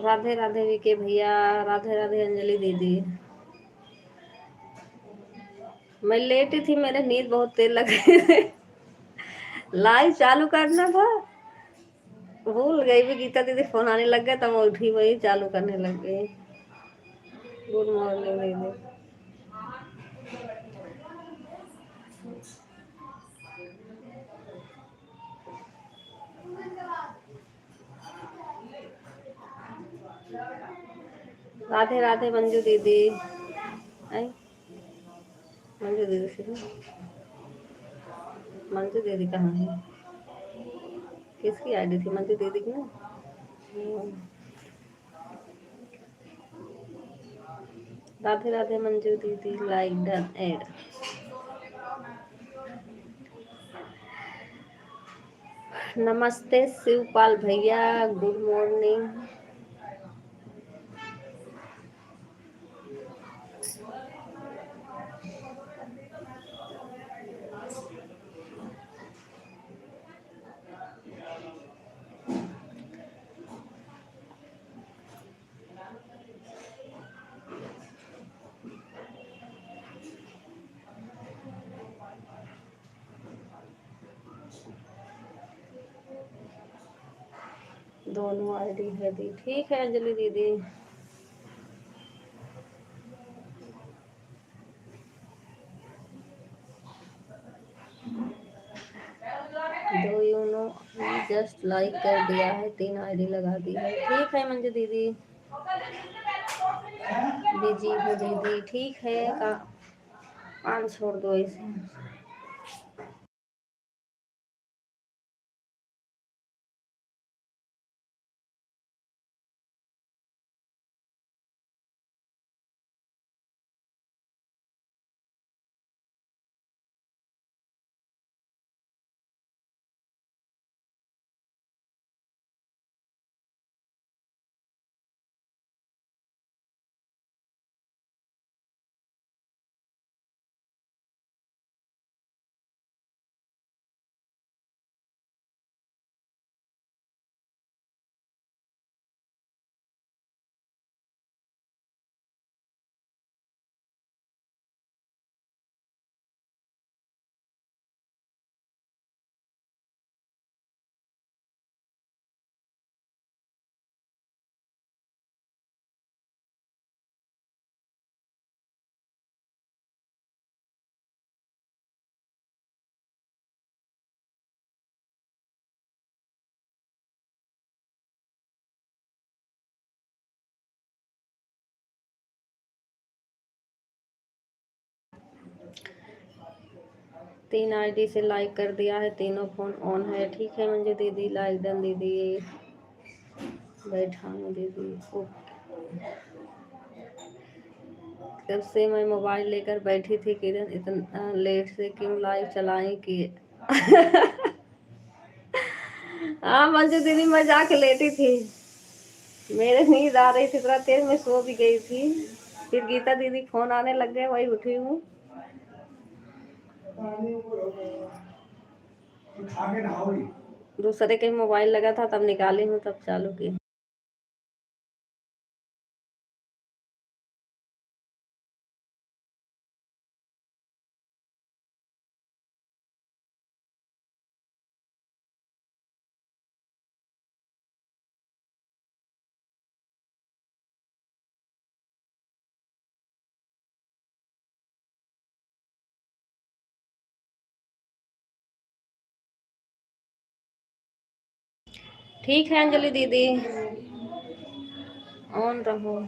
राधे राधे विके भैया, राधे राधे अंजलि दीदी। मैं लेटी थी, मेरे नींद बहुत तेज लग रही थी। लाइव चालू करना था, भूल गई भी। गीता दीदी फोन आने लग गया, तब मैं उठी, वही चालू करने लग गई। गुड मॉर्निंग दीदी। राधे राधे मंजू दीदी। आई मंजू दीदी से, मंजू दीदी कहाँ है? किसकी आईडी थी? मंजू दीदी की ना। राधे राधे मंजू दीदी, लाइक डन एड। नमस्ते शिवपाल भैया, गुड मॉर्निंग। दोनों आईडी है दी, ठीक है अंजलि दीदी। दो यू नो जस्ट लाइक कर दिया है, 3 आईडी लगा दी है, ठीक है मंजू दीदी। बिजी हो दीदी, ठीक है। कान छोड़ दो इसे। तीन आईडी से लाइक कर दिया है, तीनों फोन ऑन है, ठीक है मंजू दीदी, लाइक डन दीदी। बैठा हूँ दीदी। कब से मैं मोबाइल लेकर बैठी थी, किरण इतना लेट से क्यों लाइव चलाएं कि? हाँ मंजू दीदी, मैं जाके लेटी थी, मेरे नींद आ रही थी इतना तेज, मैं सो भी गई थी। फिर गीता दीदी फोन आने लग गए, वही उठी हूँ। दूसरे के मोबाइल लगा था, तब निकाली हूँ, तब चालू की। ठीक है अंजलि दीदी, ऑन रहो।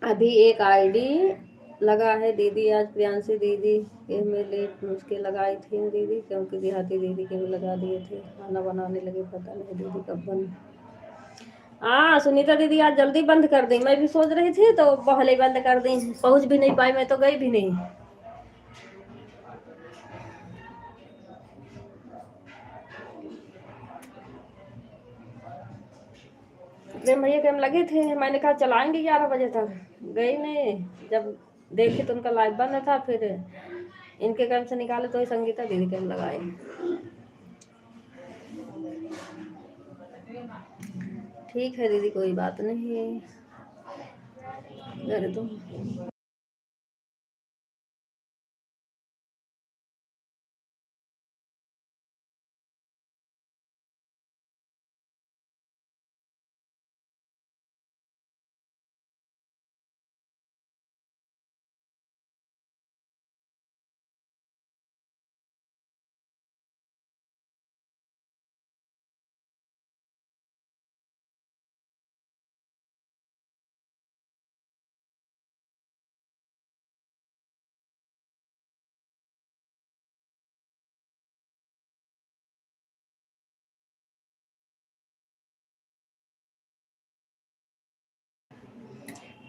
अभी एक आईडी लगा है दीदी, आज प्रियांशी दीदी के में लेट मुझके लगाई थी दीदी, क्योंकि देहाती दीदी के भी लगा दिए थे, खाना बनाने लगे, पता नहीं दीदी कब बंद। हाँ सुनीता दीदी आज जल्दी बंद कर दी, मैं भी सोच रही थी तो पहले ही बंद कर दी, पहुंच भी नहीं पाई, मैं तो गई भी नहीं। प्रेम भैया के हम लगे थे, मैंने कहा चलाएंगे 11 बजे तक, गई नहीं, जब देखी तो उनका लाइव बंद था, फिर इनके काम से निकाले तो संगीता दीदी के हम लगाए। ठीक है दीदी, कोई बात नहीं, कर दो।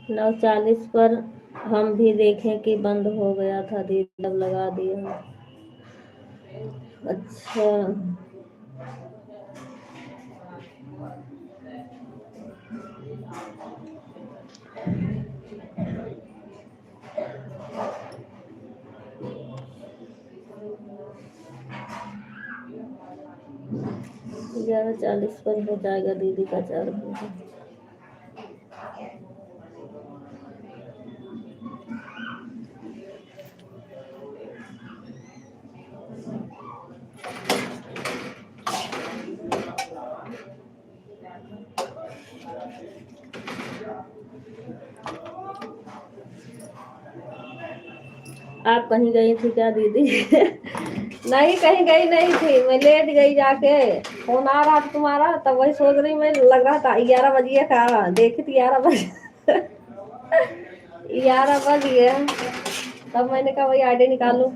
9:40 पर हम भी देखें कि बंद हो गया था दीदी, तब लगा दिया। अच्छा 11:40 पर हो जाएगा दीदी का चार्ज। आप कहीं गई थी क्या दीदी? नहीं कहीं गई नहीं थी, मैं लेट गई जाके, फोन आ रहा था तुम्हारा, तब वही सोच रही, मैं लग रहा था 11 बजे का, देखी थी 11 बजे। 11 बज गया, तब मैंने कहा वही आईडी निकालू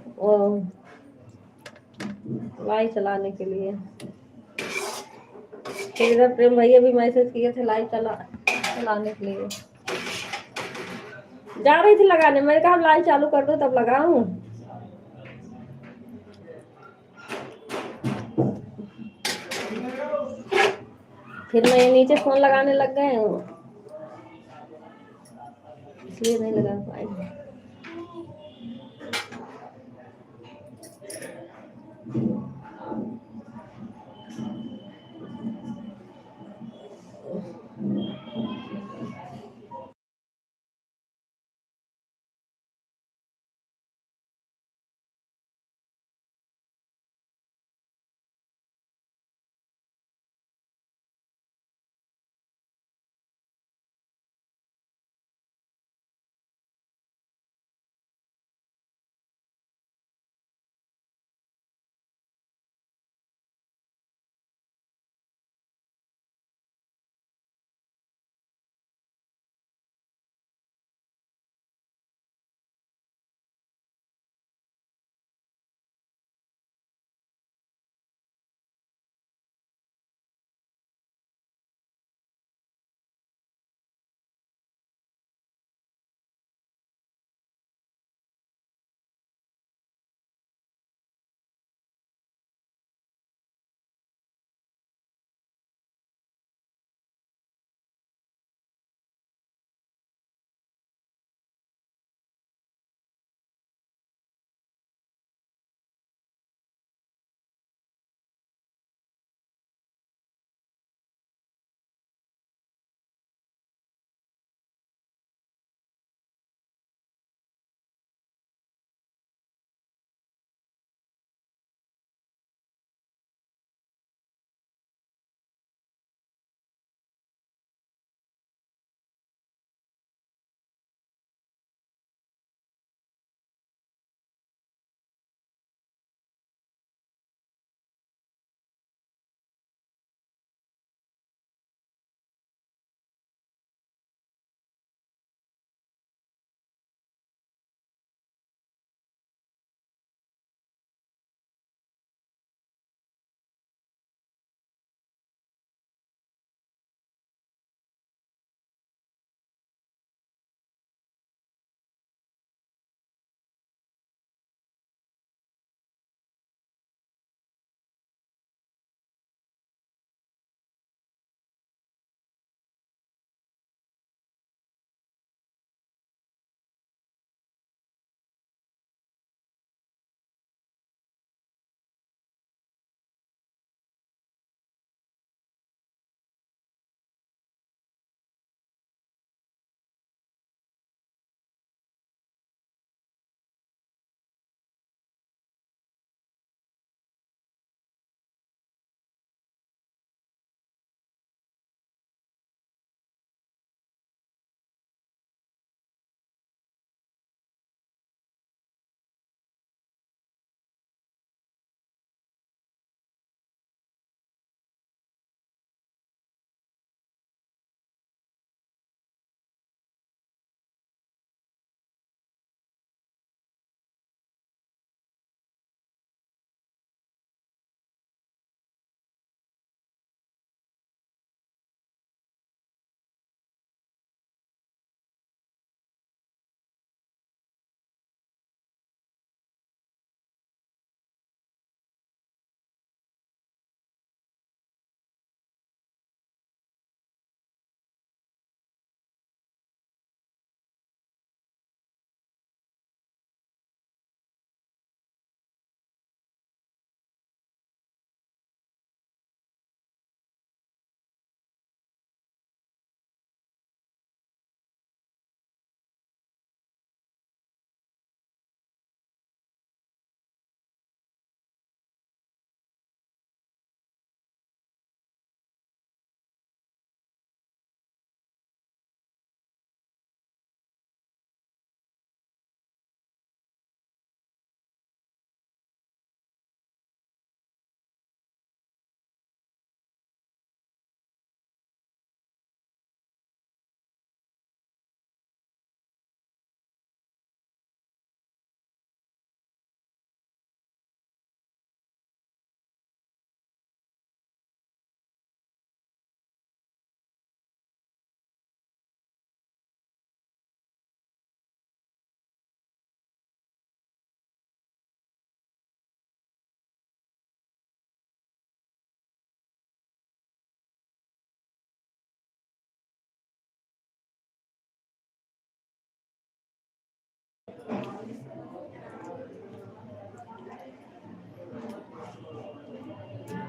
लाइव चलाने के लिए। फिर इधर प्रेम भैया भी मैसेज किए थे लाइव चलाने के लिए, जा रही थी लगाने, मैंने कहा लाइव चालू कर दो तब लगाऊं। फिर मैं नीचे फोन लगाने लग गए, इसलिए नहीं लगा पाई।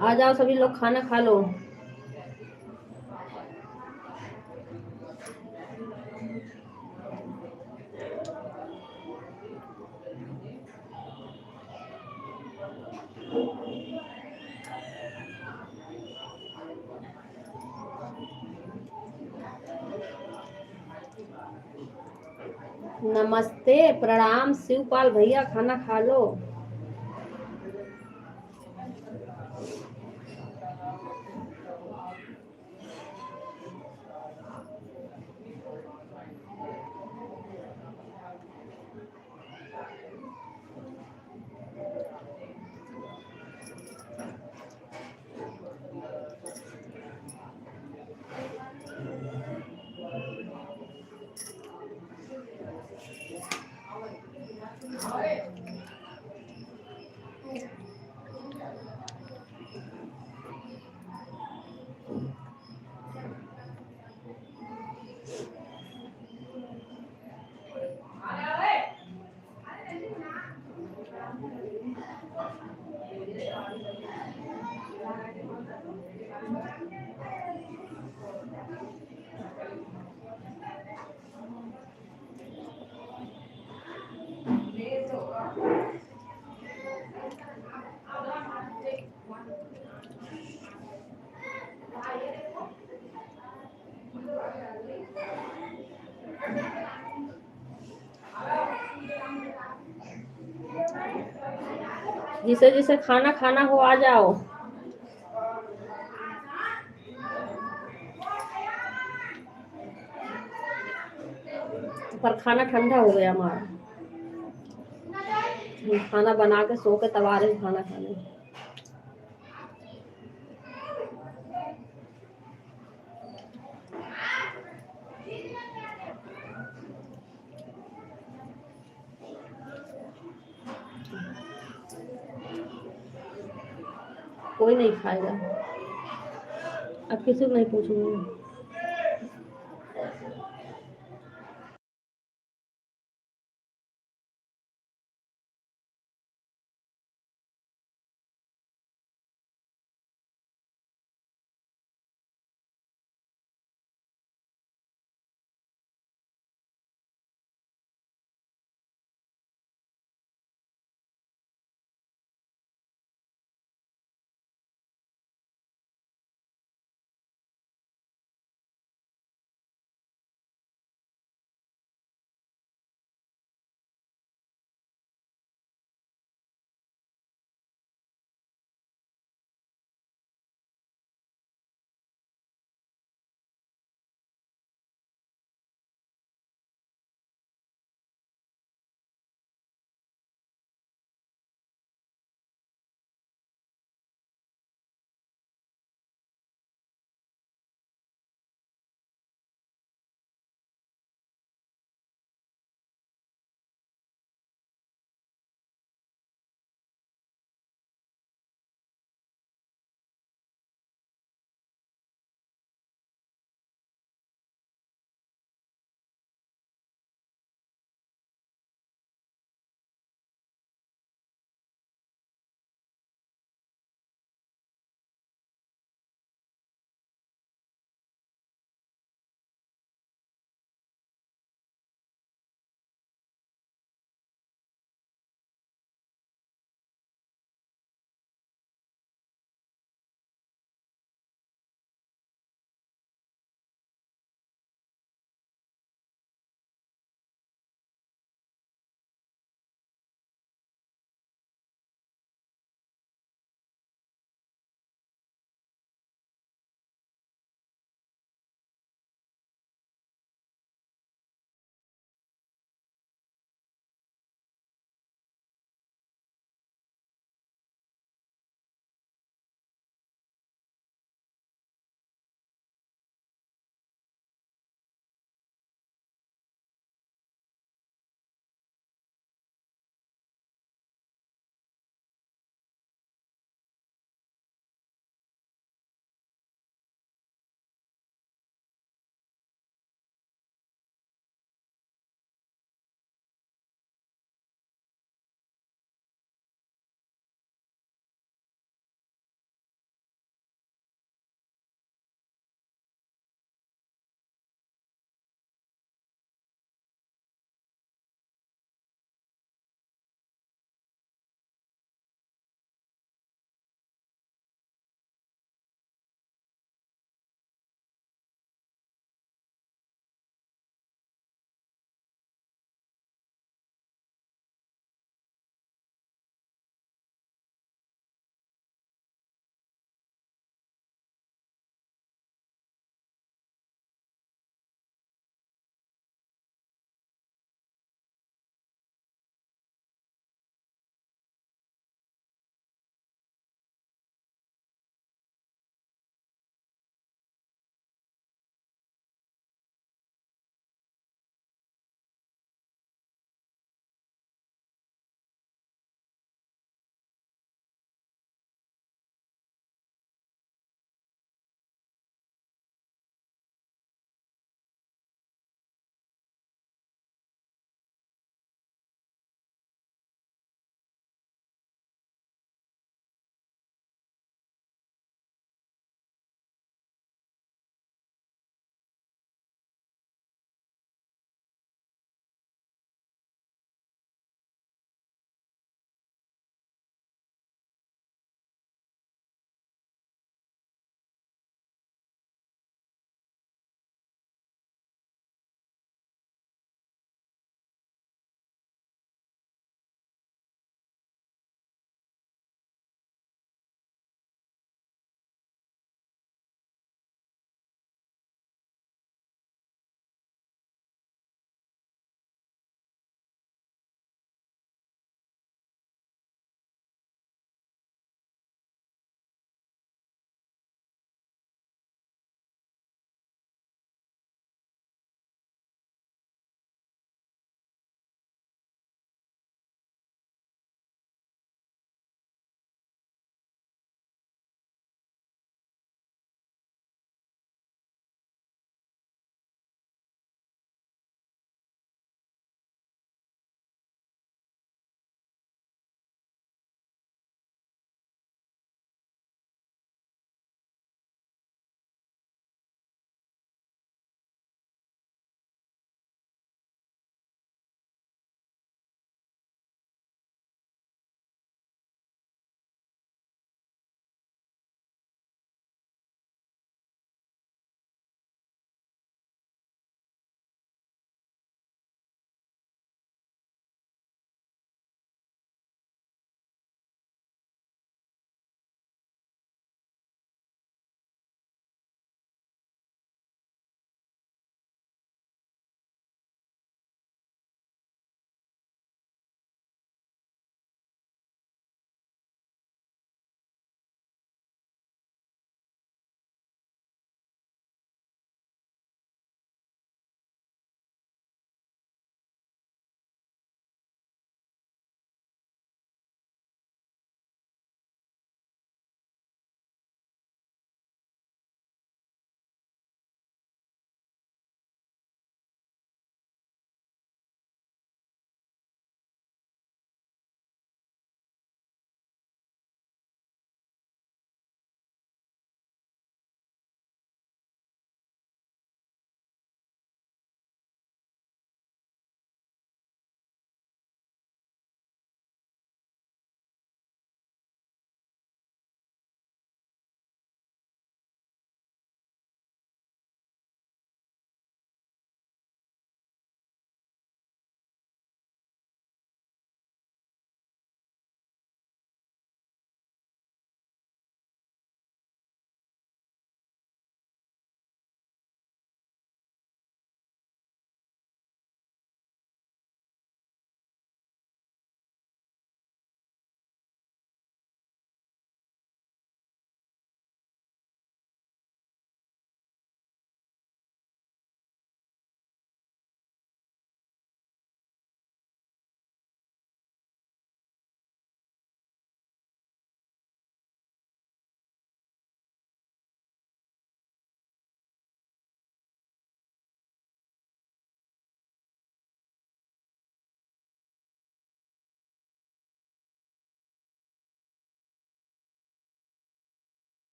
आ जाओ सभी लोग, खाना खा लो। नमस्ते, प्रणाम शिवपाल भैया, खाना खा लो। जिसे जिसे खाना खाना हो आ जाओ। पर खाना ठंडा हो गया हमारा, खाना बना के सो के तब आ रहे खाना खाने। कोई नहीं खाएगा, अब किसी को नहीं पूछूंगी।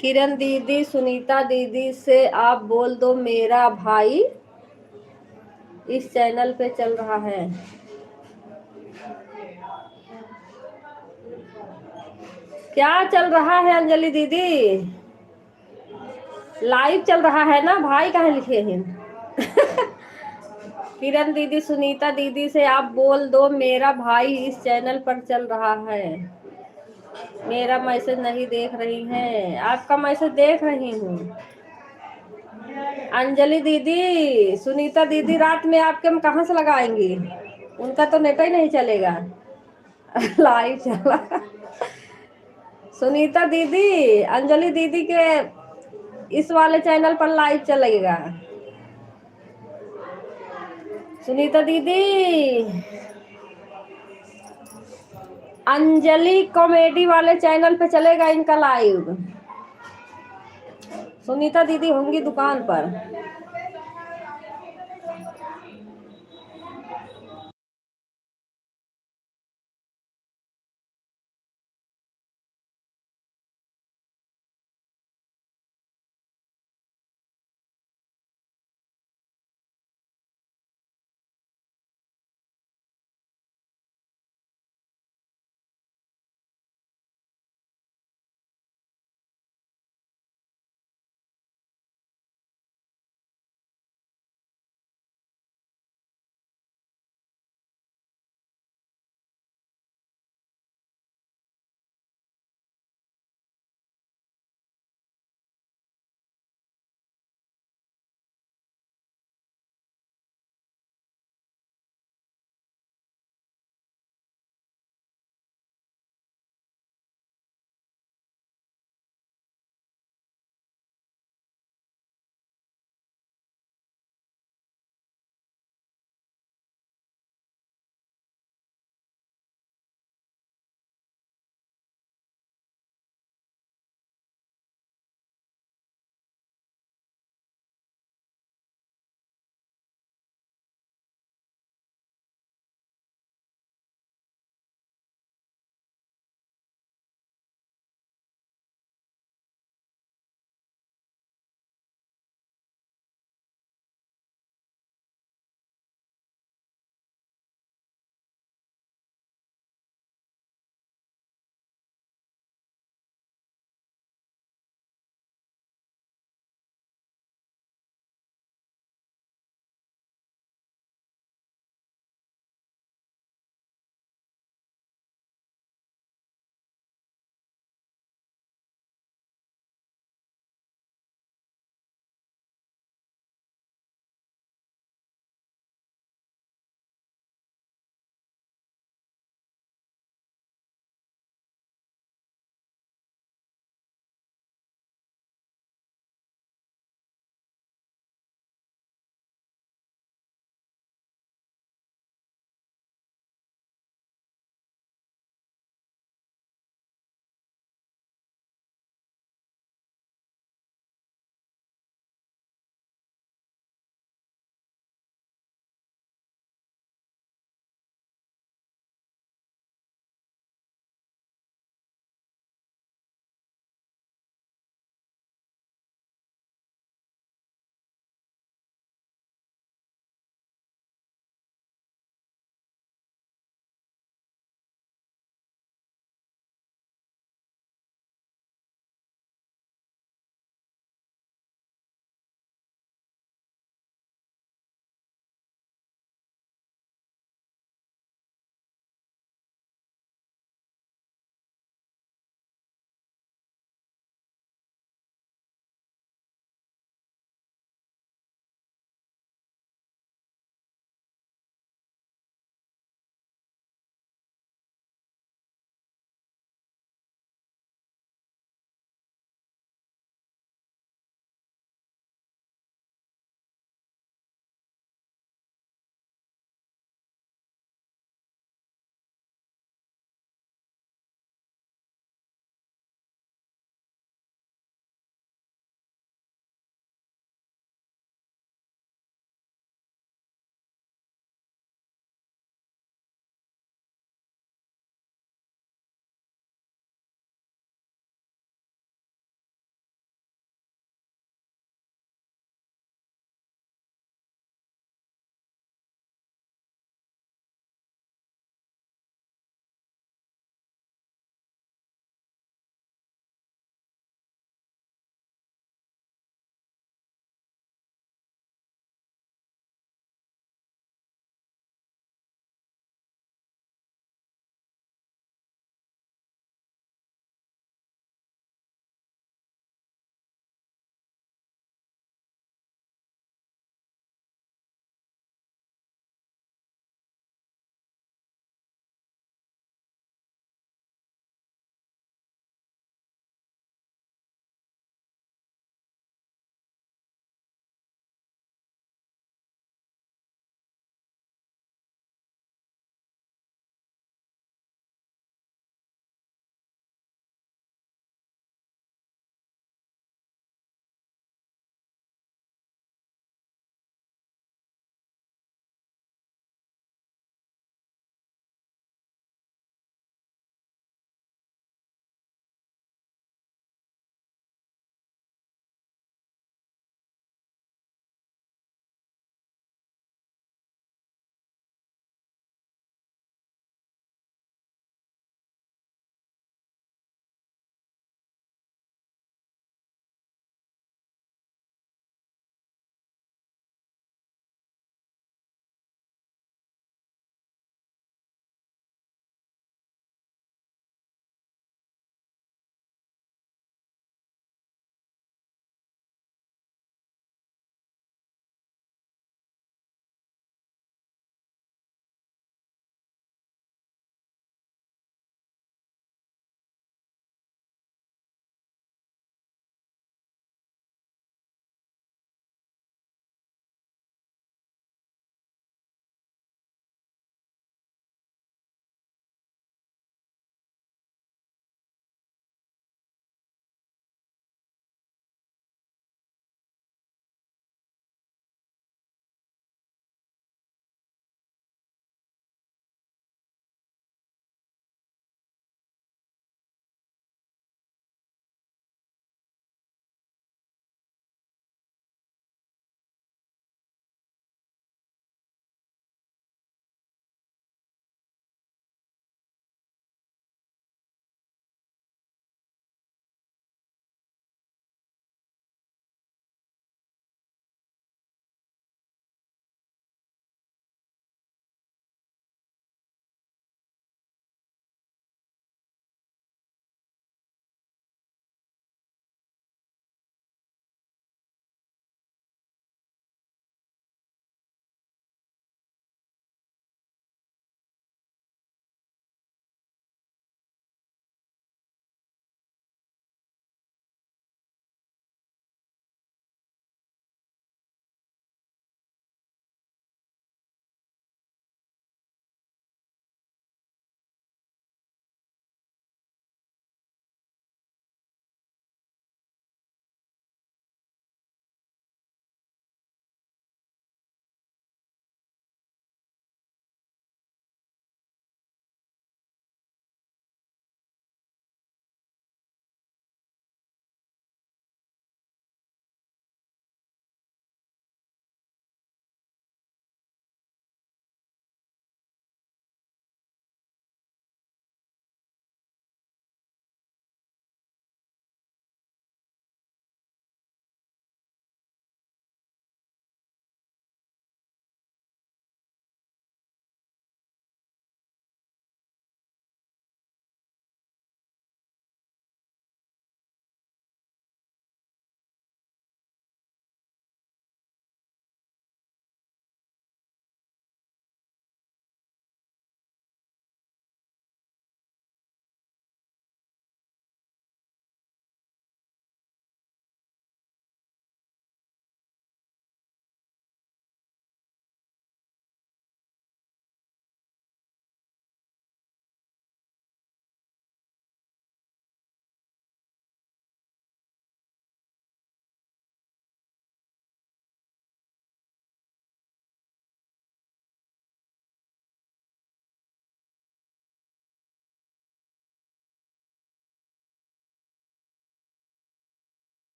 किरण दीदी, सुनीता दीदी से आप बोल दो मेरा भाई इस चैनल पे चल रहा है। क्या चल रहा है अंजलि दीदी? लाइव चल रहा है ना, भाई कहाँ लिखे हैं? किरण दीदी, सुनीता दीदी से आप बोल दो मेरा भाई इस चैनल पर चल रहा है। मेरा मैसेज नहीं देख रही हैं? आपका मैसेज देख रही हूँ। अंजलि दीदी, सुनीता दीदी रात में आपके हम कहाँ से लगाएंगी? उनका तो नेट ही नहीं चलेगा। लाइव चला। सुनीता दीदी, अंजलि दीदी के इस वाले चैनल पर लाइव चलेगा। सुनीता दीदी, अंजलि कॉमेडी वाले चैनल पे चलेगा इनका लाइव। सुनीता दीदी होंगी दुकान पर।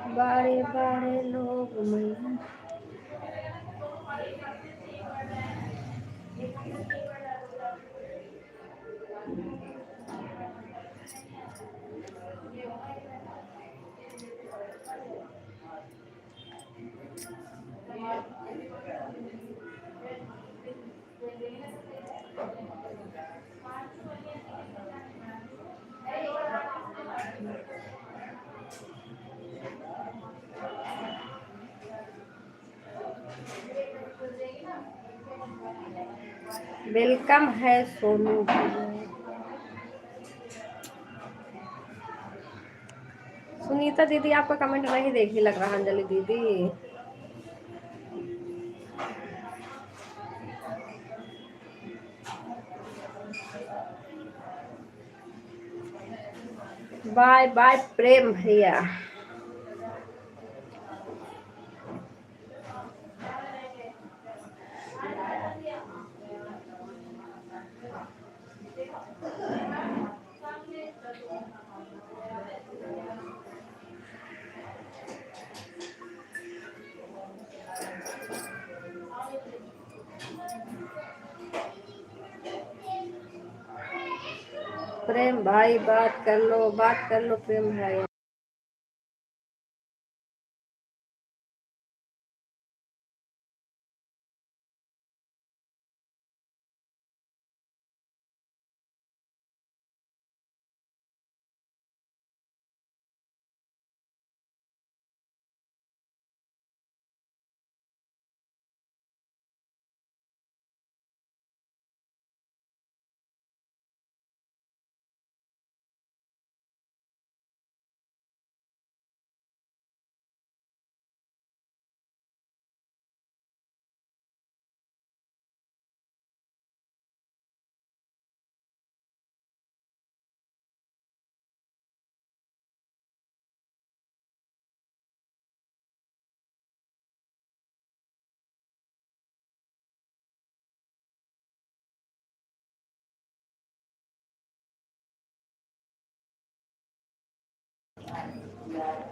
बड़े बड़े लोग मैया। वेलकम है सोनू भैया। सुनीता दीदी आपका कमेंट नहीं देखी लग रहा अंजलि दीदी। बाय बाय प्रेम भैया। प्रेम भाई बात कर लो प्रेम भाई।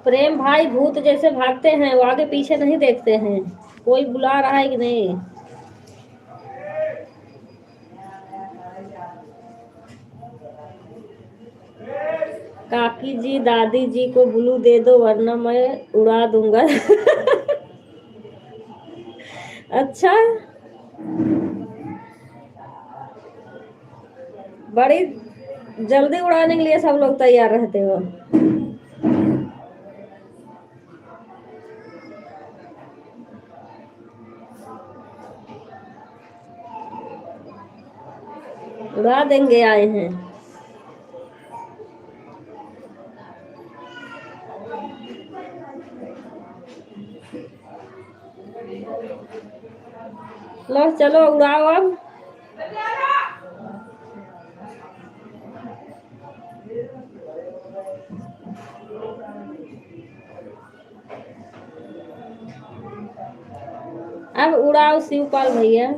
प्रेम भाई भूत जैसे भागते हैं, वो आगे पीछे नहीं देखते हैं। कोई बुला रहा है कि नहीं? काकी जी दादी जी को ब्लू दे दो वरना मैं उड़ा दूंगा। अच्छा, बड़ी जल्दी उड़ाने के लिए सब लोग तैयार रहते हो। उड़ा देंगे आए हैं। लो चलो उड़ाओ अब। अब उड़ाओ शिवपाल भैया।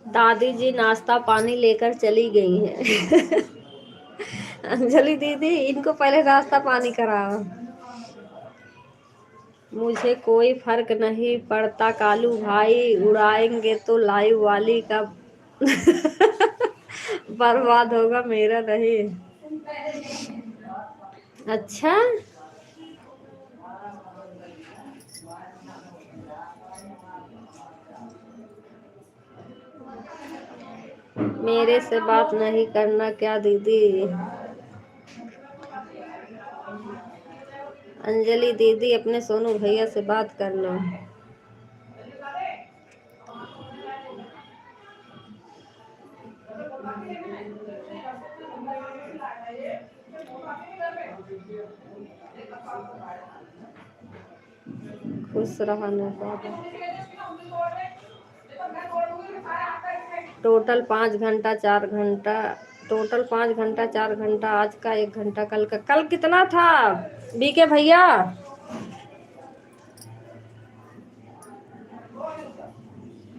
दादी जी नाश्ता पानी लेकर चली गई हैं। अंजलि दीदी इनको पहले नाश्ता पानी कराओ। मुझे कोई फर्क नहीं पड़ता कालू भाई, उड़ाएंगे तो लाइव वाली का बर्बाद होगा, मेरा नहीं। अच्छा, मेरे से बात नहीं करना क्या दीदी? अंजलि दीदी अपने सोनू भैया से बात कर लो। खुश रहना बाबा। टोटल 5 घंटा 4 घंटा, टोटल 5 घंटा 4 घंटा, आज का 1 घंटा, कल का, कल कितना था बीके भैया?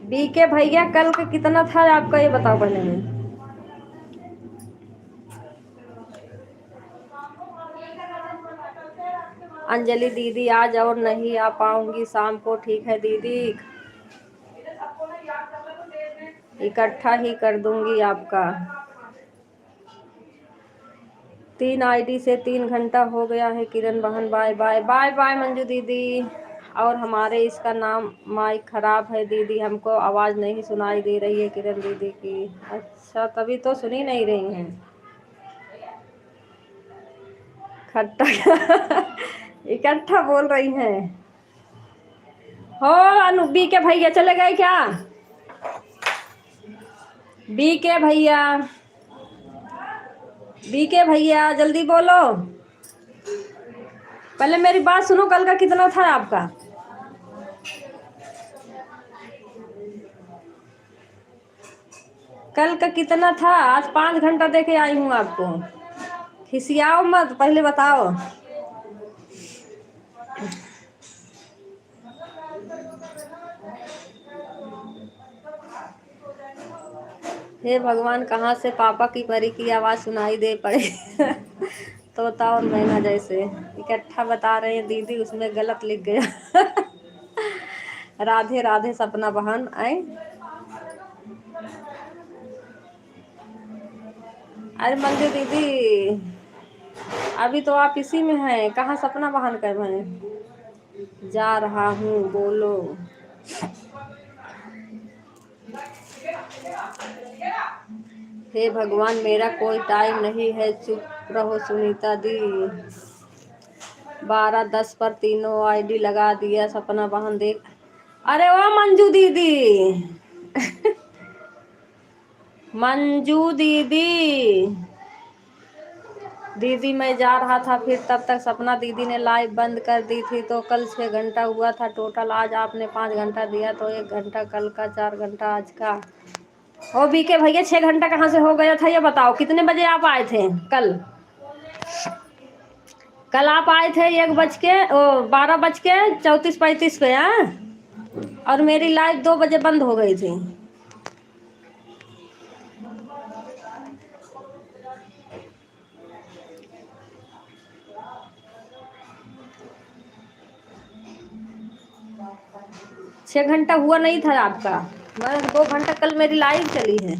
बीके भैया कल का कितना था आपका, ये बताओ पहले में। अंजलि दीदी आज और नहीं आ पाऊंगी शाम को, ठीक है दीदी, इकट्ठा ही कर दूंगी आपका। 3 आईडी से 3 घंटा हो गया है। किरण बहन bye bye bye bye Manju दीदी। और हमारे इसका नाम माइक खराब है दीदी, हमको आवाज़ नहीं सुनाई दे रही है किरण दीदी की। अच्छा, तभी तो सुनी नहीं रही हैं। खट्टा इकट्ठा बोल रही हैं। हो अनु, बी के भैया चले गए क्या? बी के भैया, बी के भैया जल्दी बोलो, पहले मेरी बात सुनो। कल का कितना था आपका? कल का कितना था? आज 5 घंटा देके आई हूँ आपको, खिसियाओ मत, पहले बताओ। हे भगवान, कहाँ से पापा की परी की आवाज़ सुनाई दे पड़े तोता और मैना जैसे इकट्ठा बता रहे हैं दीदी, उसमें गलत लिख गया राधे राधे सपना बहन आए। अरे मंजू दीदी, अभी तो आप इसी में हैं, कहाँ सपना बहन कर हैं? जा रहा हूँ बोलो। हे भगवान, मेरा कोई टाइम नहीं है, चुप रहो सुनीता दी। 12:10 पर तीनों आईडी लगा दिया, सपना बहन देख। अरे ओ मंजू दीदी मंजू दीदी, दीदी मैं जा रहा था, फिर तब तक सपना दीदी ने लाइव बंद कर दी थी। तो कल 6 घंटा हुआ था टोटल, आज आपने 5 घंटा दिया, तो 1 घंटा कल का, 4 घंटा आज का। ओ बीके भैया 6 घंटा कहाँ से हो गया था, ये बताओ। कितने बजे आप आए थे कल? कल आप आए थे 12:34-35 पे, हाँ? और मेरी लाइव 2 बजे बंद हो गई थी। छः घंटा हुआ नहीं था आपका, मैं 2 घंटा कल मेरी लाइव चली है।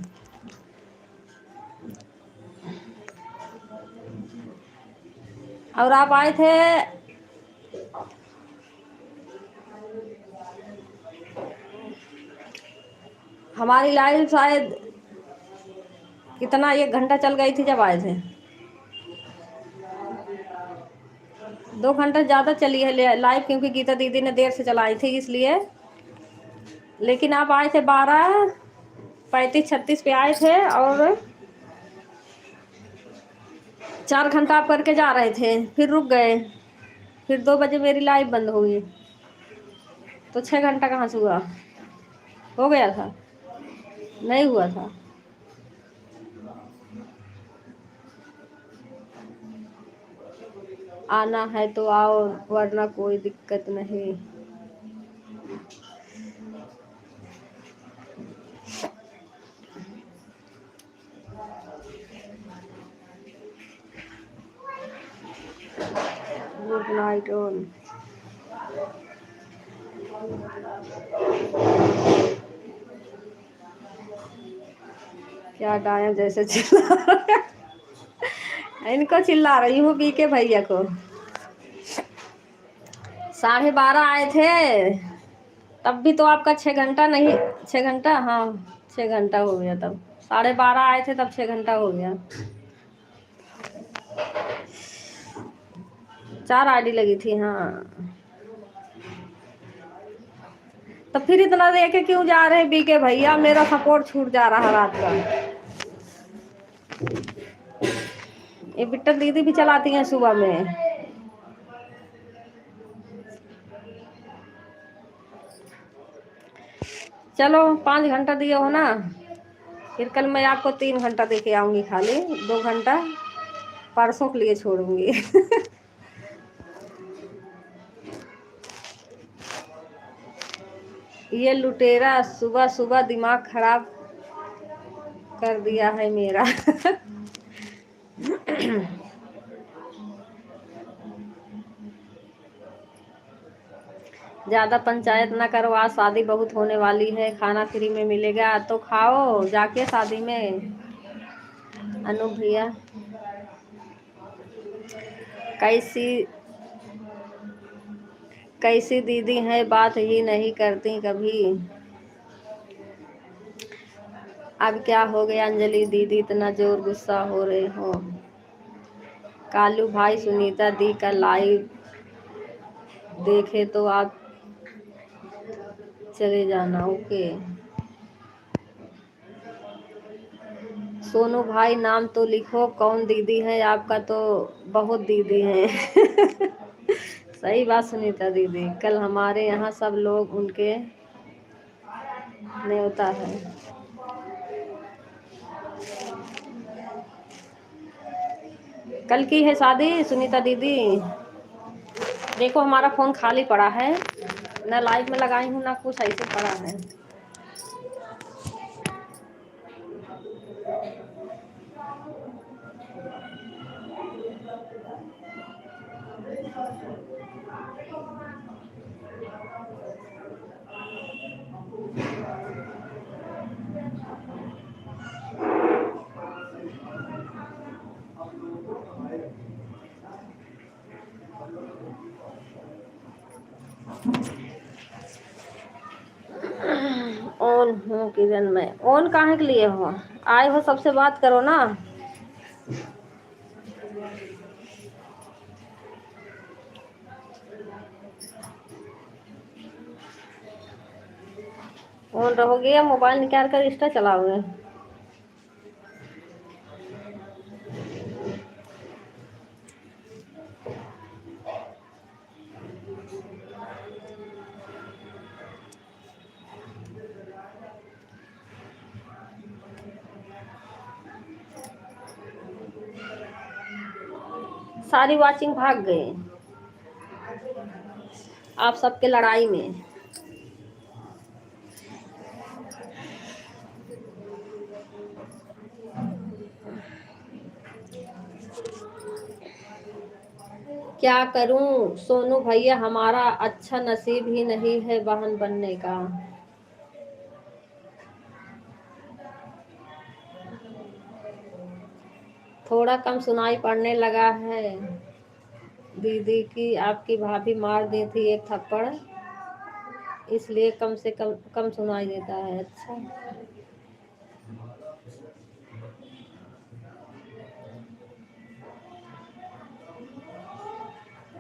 और आप आए थे हमारी लाइव शायद कितना 1 घंटा चल गई थी जब आए थे। 2 घंटा ज़्यादा चली है लाइव, क्योंकि गीता दीदी ने देर से चलाई थी इसलिए। लेकिन आप आए थे 12:35-36 पे आए थे, और 4 घंटा आप करके जा रहे थे, फिर रुक गए, फिर 2 बजे मेरी लाइव बंद हो गई। तो 6 घंटा कहाँ से हुआ? हो गया था? नहीं हुआ था। आना है तो आओ, वरना कोई दिक्कत नहीं। Good night on. क्या डाया जैसे चिल्ला इनको चिल्ला रही हूँ बी के भैया को। 12:30 आए थे तब भी तो आपका 6 घंटा नहीं, 6 घंटा, हाँ 6 घंटा हो गया तब। 12:30 आए थे तब 6 घंटा हो गया। 4 आईडी लगी थी, हाँ। तो फिर इतना देखे क्यों जा रहे बी के भैया, मेरा सपोर्ट छूट जा रहा रात का। ये बिट्टन दीदी भी चलाती हैं सुबह में। चलो 5 घंटा दिए हो ना, फिर कल मैं आपको 3 घंटा दे के आऊंगी, खाली 2 घंटा परसों के लिए छोड़ूंगी। ये लुटेरा सुबह सुबह दिमाग खराब कर दिया है मेरा। ज़्यादा पंचायत ना करो, आज शादी बहुत होने वाली है, खाना फ्री में मिलेगा तो खाओ जाके शादी में। अनु भैया कैसी कैसी दीदी है, बात ही नहीं करती कभी। अब क्या हो गया अंजलि दीदी, इतना जोर गुस्सा हो रहे हो। कालू भाई सुनीता दी का लाइव देखे तो आप चले जाना, ओके। सोनू भाई नाम तो लिखो, कौन दीदी है आपका, तो बहुत दीदी है। सही बात सुनीता दीदी, कल हमारे यहाँ सब लोग उनके न्योता है। कल की है शादी सुनीता दीदी। देखो हमारा फ़ोन खाली पड़ा है, ना लाइव में लगाई हूँ ना कुछ, ऐसे पड़ा है। ऑन हूँ किरण, में ऑन काहे के लिए हो, आए हो सबसे बात करो ना। ऑन रहोगे या मोबाइल निकाल कर इंस्टा चलाओगे। सारी वाचिंग भाग गए आप सबके लड़ाई में। क्या करूं सोनू भैया, हमारा अच्छा नसीब ही नहीं है बहन बनने का। थोड़ा कम सुनाई पड़ने लगा है दीदी की, आपकी भाभी मार दी थी एक थप्पड़, इसलिए कम से कम सुनाई देता है। अच्छा,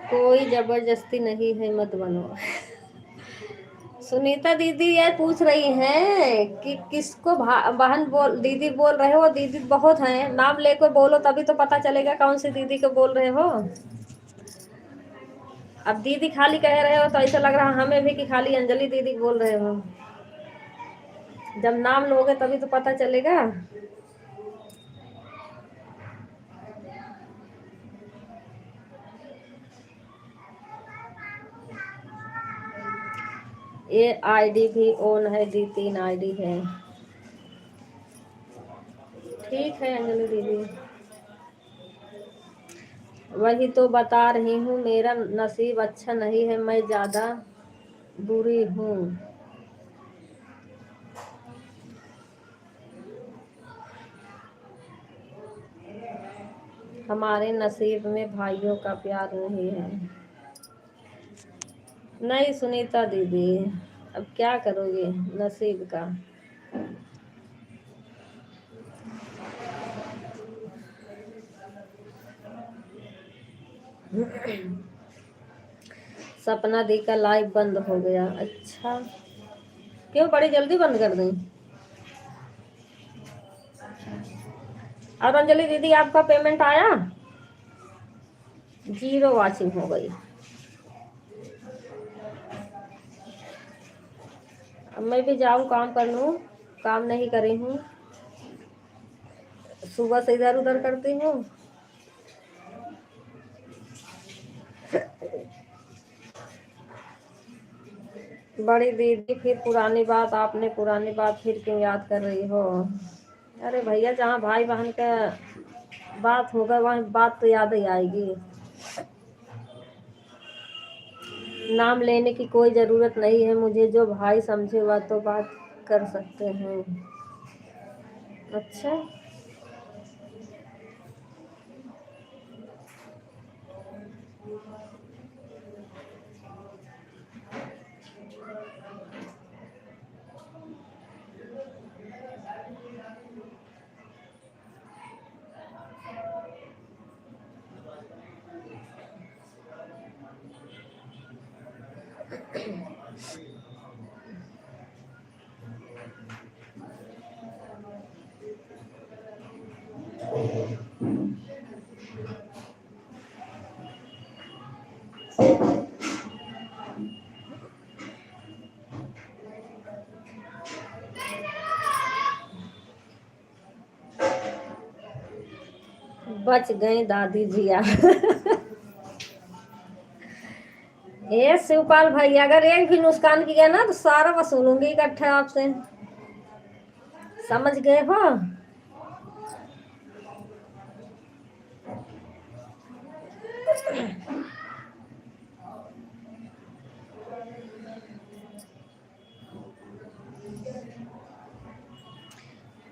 कोई जबरदस्ती नहीं है, मत बनो। सुनीता दीदी ये पूछ रही हैं कि किसको बहन बोल, दीदी बोल रहे हो, दीदी बहुत हैं, नाम लेकर बोलो तभी तो पता चलेगा कौन सी दीदी को बोल रहे हो। अब दीदी खाली कह रहे हो तो ऐसा लग रहा हमें भी कि खाली अंजलि दीदी बोल रहे हो। जब नाम लोगे तभी तो पता चलेगा। ये आईडी भी ऑन है दी, 3 आईडी है। ठीक है अंजलि दीदी। वही तो बता रही हूँ, मेरा नसीब अच्छा नहीं है, मैं ज्यादा बुरी हूँ। हमारे नसीब में भाइयों का प्यार नहीं है। नहीं सुनीता दीदी, अब क्या करोगे नसीब का। सपना दी का लाइव बंद हो गया, अच्छा क्यों, बड़ी जल्दी बंद कर दी। और अंजलि दीदी आपका पेमेंट आया? जीरो वाचिंग हो गई। अब मैं भी जाऊं काम कर लूं, काम नहीं करी हूँ, सुबह से इधर उधर करती हूँ। बड़ी दीदी फिर पुरानी बात, आपने पुरानी बात फिर क्यों याद कर रही हो। अरे भैया, जहाँ भाई बहन का बात होगा वहाँ बात तो याद ही आएगी। नाम लेने की कोई ज़रूरत नहीं है मुझे, जो भाई समझे वह तो बात कर सकते हैं। अच्छा, बच गए दादी जिया। ये शिवपाल भाई, अगर एक भी नुकसान किया ना तो सारा वसूलूंगी इकट्ठा आपसे, समझ गए हो।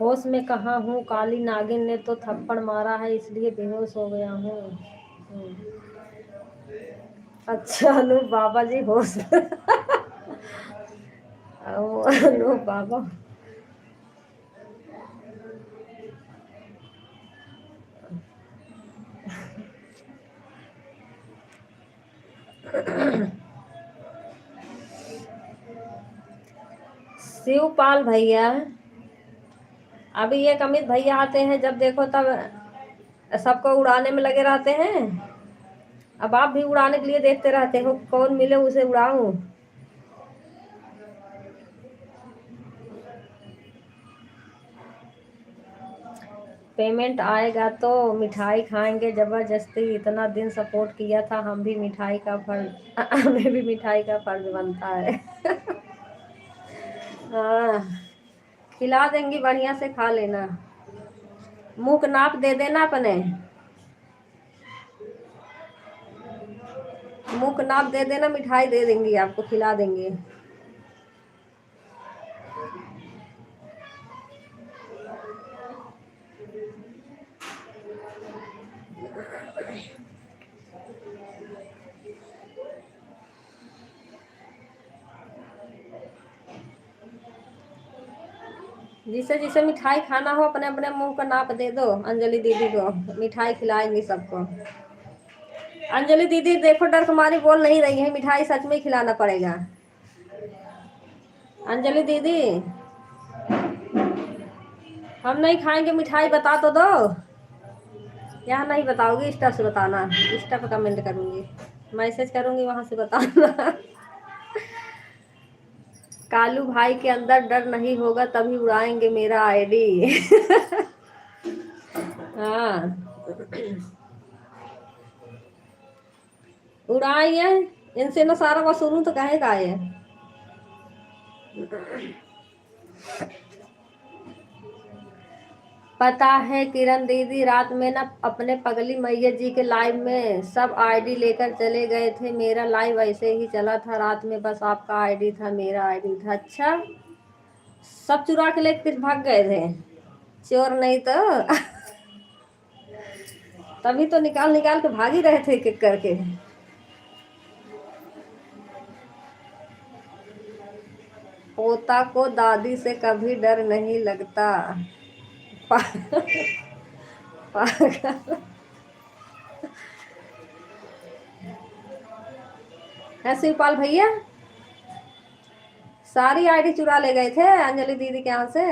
होश में कहाँ हूँ, काली नागिन ने तो थप्पड़ मारा है इसलिए बेहोश हो गया हूँ। अच्छा अनु बाबा जी होश में। अनु बाबा। शिवपाल भैया, अभी ये अमित भैया आते हैं जब देखो तब सबको उड़ाने में लगे रहते हैं। अब आप भी उड़ाने के लिए देखते रहते हो, कौन मिले उसे उड़ाऊं। पेमेंट आएगा तो मिठाई खाएंगे जबरदस्ती, इतना दिन सपोर्ट किया था, हम भी मिठाई का फर्ज हमें भी मिठाई का फर्ज बनता है। हाँ, खिला देंगी, बढ़िया से खा लेना। मुंह का नाप दे देना अपने, मुंह का नाप दे देना, मिठाई दे देंगी आपको, खिला देंगे। जिसे जिसे मिठाई खाना हो अपने अपने मुंह का नाप दे दो, अंजलि दीदी को मिठाई खिलाएंगी सबको। अंजलि दीदी देखो, डर कुमारी बोल नहीं रही है, मिठाई सच में खिलाना पड़ेगा। अंजलि दीदी, हम नहीं खाएंगे मिठाई, बता तो दो। यहाँ नहीं बताओगी, इंस्टा से बताना, इंस्टा पे कमेंट करूंगी, मैसेज करूंगी, वहां से बताना। कालू भाई के अंदर डर नहीं होगा तभी उड़ाएंगे मेरा आईडी। हाँ, उड़ाइए, इनसे ना सारा वसूलूं तो कहे का है। पता है किरण दीदी, रात में ना अपने पगली मैया जी के लाइव में सब आईडी लेकर चले गए थे। मेरा लाइव ऐसे ही चला था रात में, बस आपका आईडी था, मेरा आईडी था। अच्छा, सब चुरा के लेकर भाग गए थे? चोर नहीं तो तभी तो निकाल निकाल के भाग ही रहे थे एक एक करके। पोता को दादी से कभी डर नहीं लगता। पागल है शिवपाल भैया। सारी आईडी चुरा ले गए थे अंजलि दीदी के यहाँ से।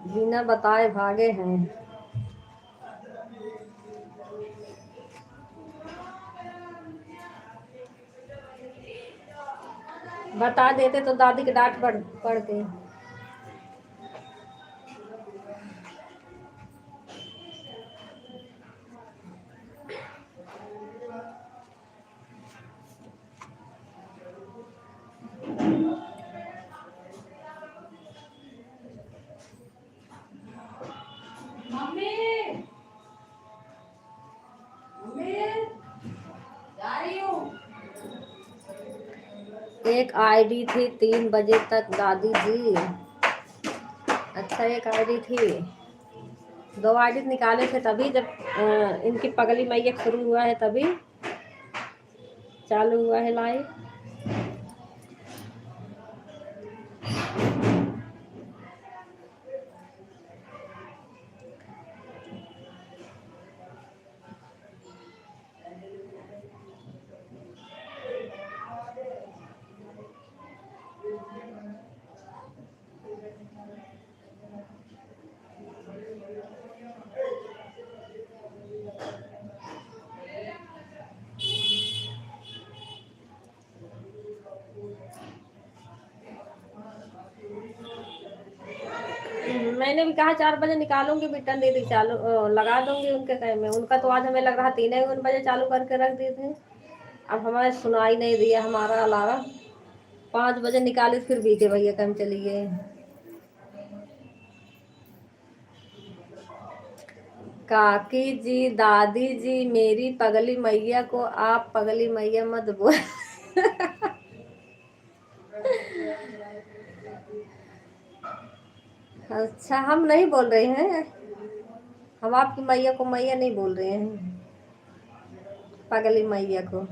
बिना बताए भागे हैं। बता देते तो दादी के डांट पड़ते। एक आईडी थी 3 बजे तक दादी जी। अच्छा, एक आईडी थी, 2 आईडी निकाले थे तभी, जब इनकी पगली मैया शुरू हुआ है तभी चालू हुआ है लाइव। मैंने भी कहा 4 बजे निकालूंगी, बिटन दीदी चालू लगा दूंगी उनके टाइम में। उनका तो आज हमें लग रहा 3 बजे चालू करके रख दिए थे। अब हमारे सुनाई नहीं दिया हमारा अलावा। 5 बजे निकाली, फिर बीके भैया कम चली गए। काकी जी, दादी जी, मेरी पगली मैया को आप पगली मैया मत बोल। अच्छा, हम नहीं बोल रहे हैं, हम आपकी मैया को मैया नहीं बोल रहे हैं, पगली मैया को।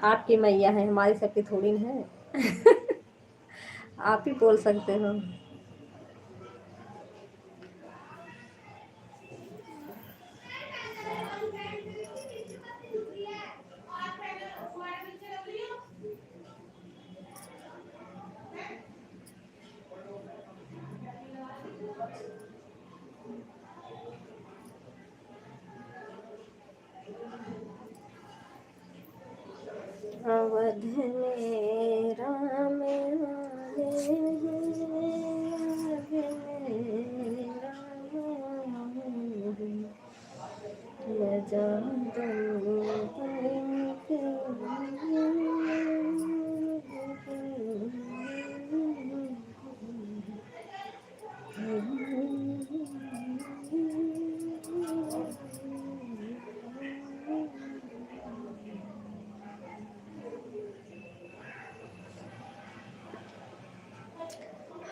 आपकी मैया है, हमारी सबकी थोड़ी ना है। आप ही बोल सकते हो। अवध में राम आए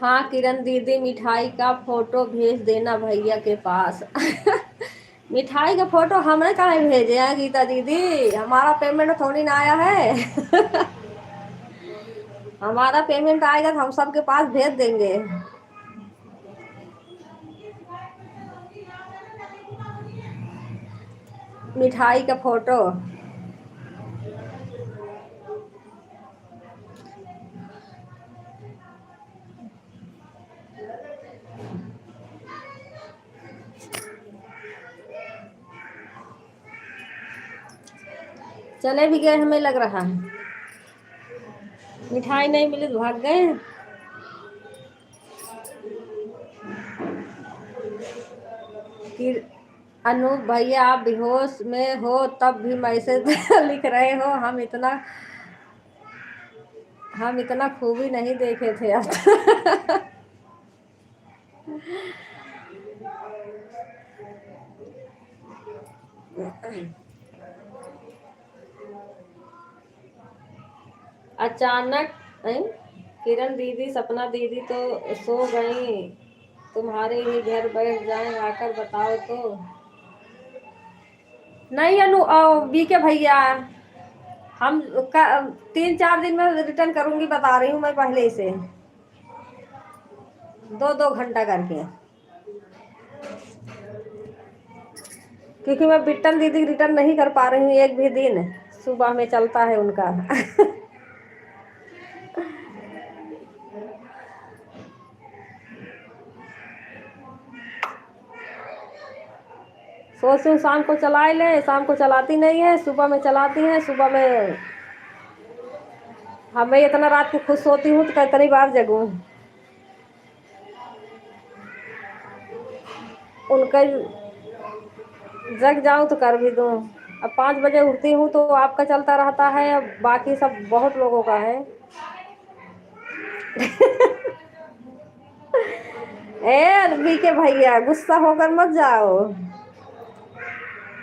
हाँ किरण दीदी, मिठाई का फोटो भेज देना भैया के पास। मिठाई का फोटो हमने कहाँ भेजे हैं गीता दीदी, हमारा पेमेंट थोड़ी ना आया है। हमारा पेमेंट आएगा तो हम सबके पास भेज देंगे। मिठाई का फोटो चले भी गए, हमें लग रहा है मिठाई नहीं मिली तो भाग गए। अनूप भैया आप बेहोश में हो तब भी मैसेज लिख रहे हो। हम इतना खूबी नहीं देखे थे अब तक। अचानक हैं? किरण दीदी सपना दीदी तो सो गई, तुम्हारे ही घर बैठ जाएं आकर बताओ तो। नहीं बीके भैया, हम का 3-4 दिन में रिटर्न करूंगी, बता रही हूँ मैं पहले ही से। 2-2 घंटा करके, क्योंकि मैं बिट्टन दीदी रिटर्न नहीं कर पा रही हूँ एक भी दिन, सुबह में चलता है उनका। सोचती हूँ शाम को चला ले, शाम को चलाती नहीं है, सुबह में चलाती है। सुबह में मैं इतना रात को खुद सोती हूँ तो कितनी बार जगूँ, उनका जग जाऊँ तो कर भी दूँ। अब 5 बजे उठती हूँ तो आपका चलता रहता है, अब बाकी सब बहुत लोगों का है। ए बीके भैया गुस्सा होकर मत जाओ,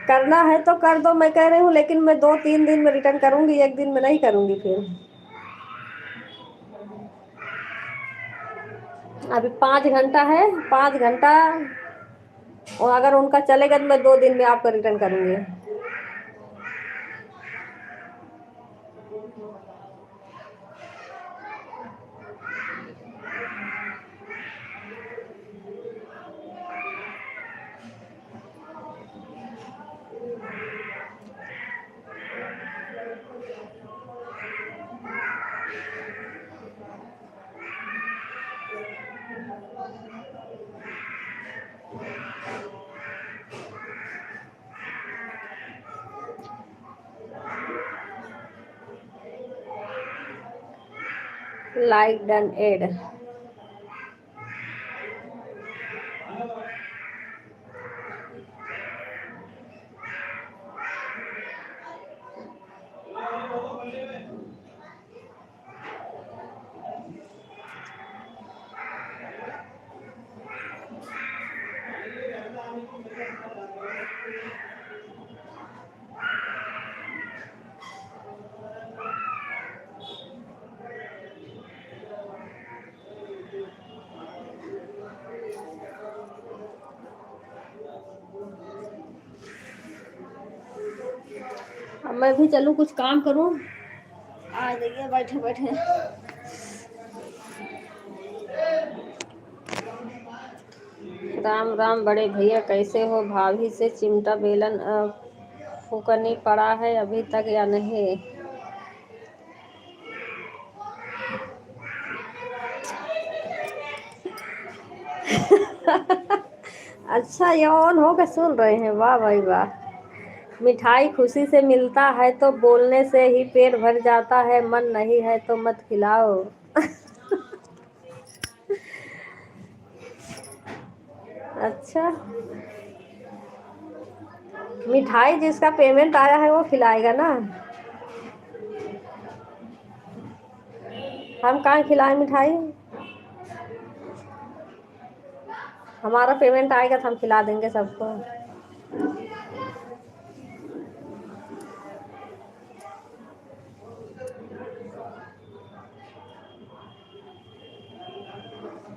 करना है तो कर दो, मैं कह रही हूँ, लेकिन मैं 2-3 दिन में रिटर्न करूंगी, एक दिन में नहीं करूंगी फिर। अभी 5 घंटा है, 5 घंटा, और अगर उनका चलेगा तो मैं 2 दिन में आपका रिटर्न करूंगी। Like done add. अब मैं भी चलूँ कुछ काम करूँ, आ जाइए बैठे बैठे। राम राम बड़े भैया, कैसे हो? भाभी से चिमटा बेलन फूकनी पड़ा है अभी तक या नहीं? अच्छा, ये ऑन होकर सुन रहे हैं, वाह भाई वाह। मिठाई खुशी से मिलता है तो बोलने से ही पेट भर जाता है, मन नहीं है तो मत खिलाओ। अच्छा, मिठाई जिसका पेमेंट आया है वो खिलाएगा ना, हम कहाँ खिलाएं मिठाई? हमारा पेमेंट आएगा तो हम खिला देंगे सबको।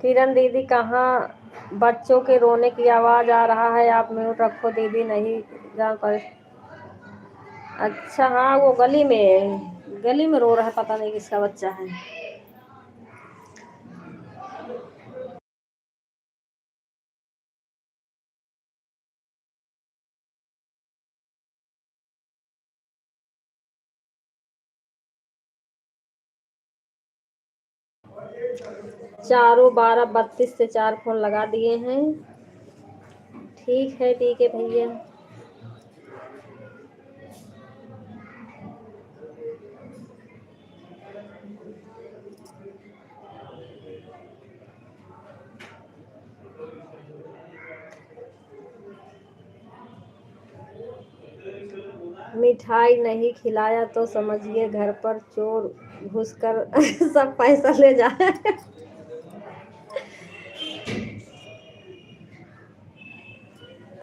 किरण दीदी कहाँ? बच्चों के रोने की आवाज़ आ रहा है, आप म्यूट रखो दीदी, नहीं जा पर। अच्छा हाँ, वो गली में रो रहा है, पता नहीं किसका बच्चा है। 4-12-32 से 4 फोन लगा दिए हैं। ठीक है भैया। मिठाई नहीं खिलाया तो समझिए घर पर चोर घुसकर सब पैसा ले जाए।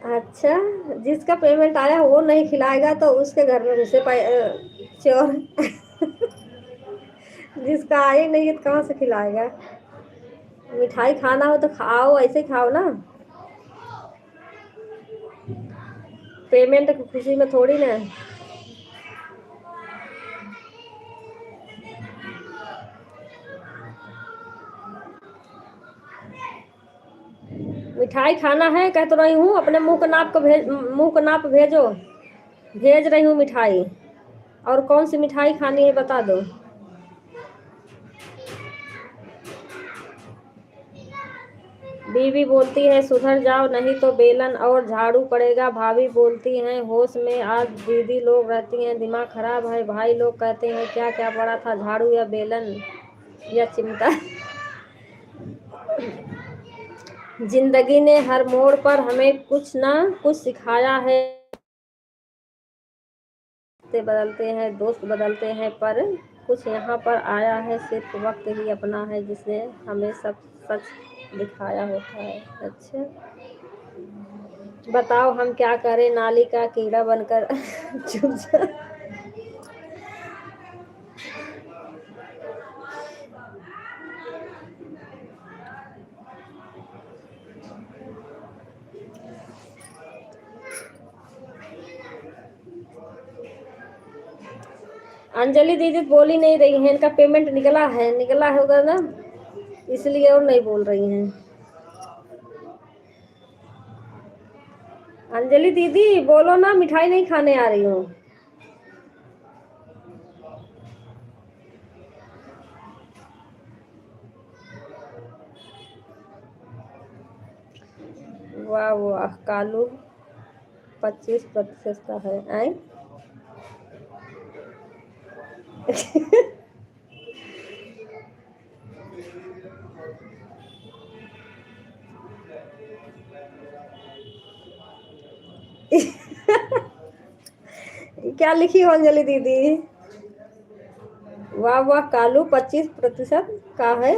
अच्छा, जिसका पेमेंट आया वो नहीं खिलाएगा तो उसके घर में घुसे चोर। जिसका आया ही नहीं है तो कहाँ से खिलाएगा। मिठाई खाना हो तो खाओ, ऐसे ही खाओ ना, पेमेंट की खुशी में थोड़ी ना। मिठाई खाना है कह तो रही हूँ, अपने मुंह का नाप को भेज, मुंह का नाप भेजो। भेज रही हूँ मिठाई। और कौन सी मिठाई खानी है बता दो। बीवी बोलती है सुधर जाओ नहीं तो बेलन और झाड़ू पड़ेगा। भाभी बोलती हैं होश में आज दीदी लोग रहती हैं दिमाग खराब है। भाई लोग कहते हैं क्या क्या पड़ा था, झाड़ू या बेलन या चिमटा। जिंदगी ने हर मोड़ पर हमें कुछ ना कुछ सिखाया है। से बदलते हैं, दोस्त बदलते हैं, पर कुछ यहाँ पर आया है सिर्फ वक्त ही अपना है जिसने हमें सब सच दिखाया होता है। अच्छा, बताओ हम क्या करें, नाली का कीड़ा बनकर चुप जा। अंजलि दीदी बोली नहीं रही हैं, इनका पेमेंट निकला है, निकला होगा ना, इसलिए और नहीं बोल रही हैं। अंजलि दीदी बोलो ना, मिठाई नहीं खाने आ रही हूँ। वाह वाह, कालू 25% का है आए। क्या लिखी हो अंजलि दीदी। वाह वाह, कालू 25% का है।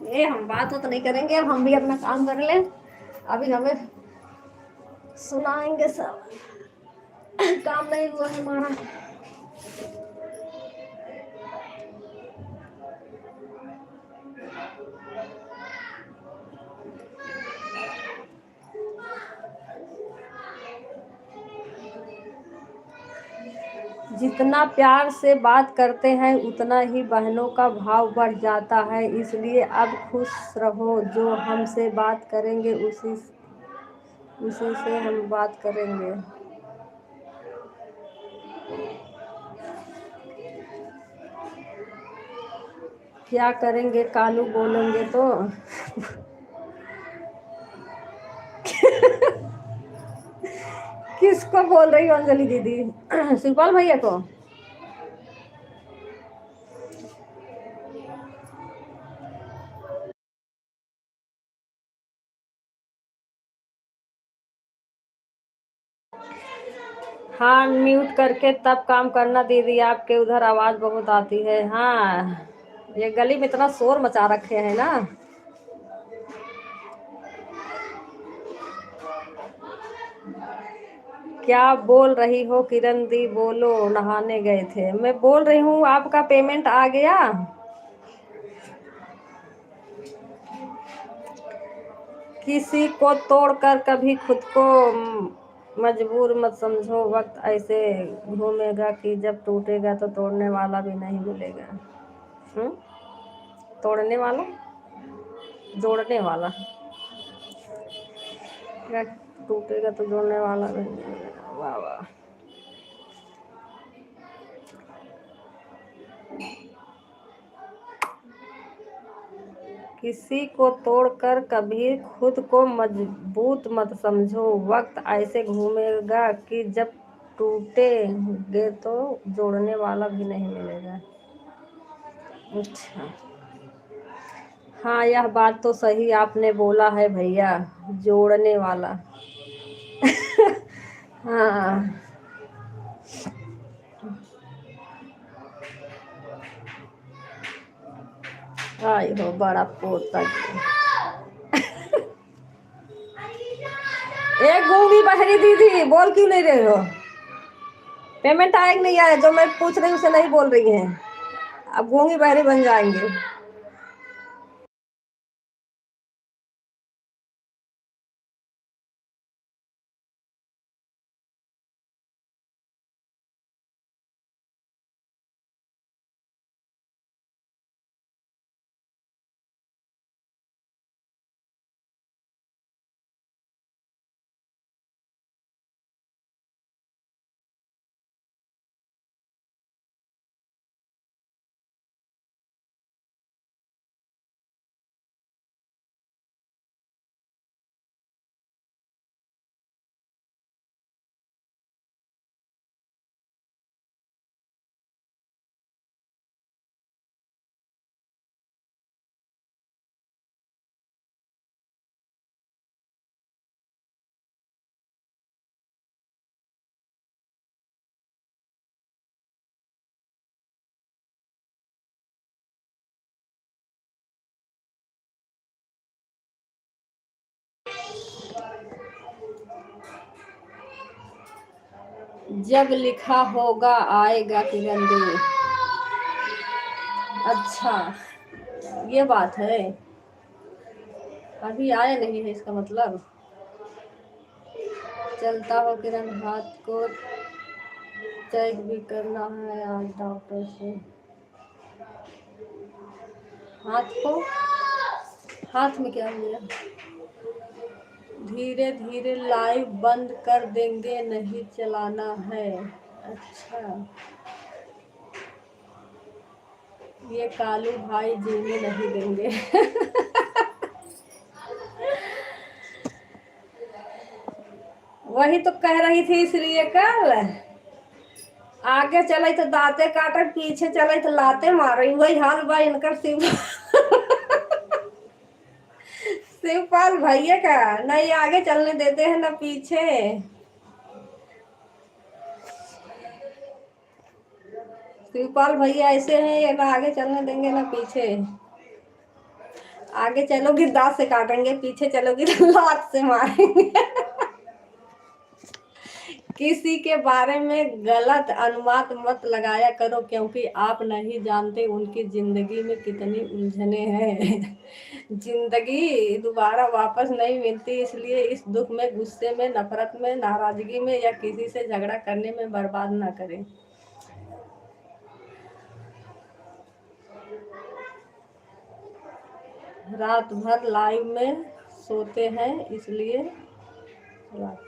ये हम बात तो नहीं करेंगे, अब हम भी अपना काम कर लें। अभी हमें सुनाएंगे सब। काम नहीं हुआ हमारा। जितना प्यार से बात करते हैं उतना ही बहनों का भाव बढ़ जाता है, इसलिए अब खुश रहो। जो हमसे बात करेंगे उसी उसी से हम बात करेंगे। क्या करेंगे कालू बोलेंगे तो। किसको बोल रही हो अंजलि दीदी। शिवपाल भैया को। हाँ, म्यूट करके तब काम करना दीदी, आपके उधर आवाज बहुत आती है। हाँ, ये गली में इतना शोर मचा रखे हैं ना। क्या बोल रही हो किरण दी, बोलो। नहाने गए थे, मैं बोल रही हूँ आपका पेमेंट आ गया। किसी को तोड़कर कभी खुद को मजबूर मत समझो। वक्त ऐसे घूमेगा कि जब टूटेगा तो तोड़ने वाला भी नहीं मिलेगा। हम्म, तोड़ने वाला, जोड़ने वाला, क्या टूटेगा तो जोड़ने वाला भी नहीं मिलेगा। वाह वाह। किसी को तोड़कर कभी खुद को मजबूत मत समझो। वक्त ऐसे घूमेगा कि जब टूटेंगे तो जोड़ने वाला भी नहीं मिलेगा। अच्छा, हाँ, यह बात तो सही आपने बोला है भैया, जोड़ने वाला। हाँ। आई हो बड़ा पोता के। एक गूंगी बहरी दीदी बोल क्यों नहीं रहे हो? पेमेंट आया कि नहीं आया? जो मैं पूछ रही हूँ उसे नहीं बोल रही हैं। अब गूंगी बहरी बन जाएंगे। जब लिखा होगा आएगा किरण दे। अच्छा, ये बात है। अभी आया नहीं है इसका मतलब। चलता हो किरण, हाथ को चेक भी करना है आज डॉक्टर से। हाथ को, हाथ में क्या हुआ? धीरे धीरे लाइव बंद कर देंगे, नहीं चलाना है। अच्छा, ये कालू भाई जीने नहीं देंगे। वही तो कह रही थी इसलिए कल। आगे चले तो दांते काटे, पीछे चले तो लाते मारे, वही हाल बा इनकर। शिवपाल भैया का नहीं आगे चलने देते हैं ना पीछे। शिवपाल भैया ऐसे हैं, ये ना आगे चलने देंगे ना पीछे। आगे चलोगी दांत से काटेंगे, पीछे चलोगी तो लात से मारेंगे। किसी के बारे में गलत अनुमान मत लगाया करो, क्योंकि आप नहीं जानते उनकी जिंदगी में कितनी उलझने हैं। जिंदगी दोबारा वापस नहीं मिलती, इसलिए इस दुख में, गुस्से में, नफरत में, नाराजगी में या किसी से झगड़ा करने में बर्बाद ना करें। रात भर लाइव में सोते हैं इसलिए रात।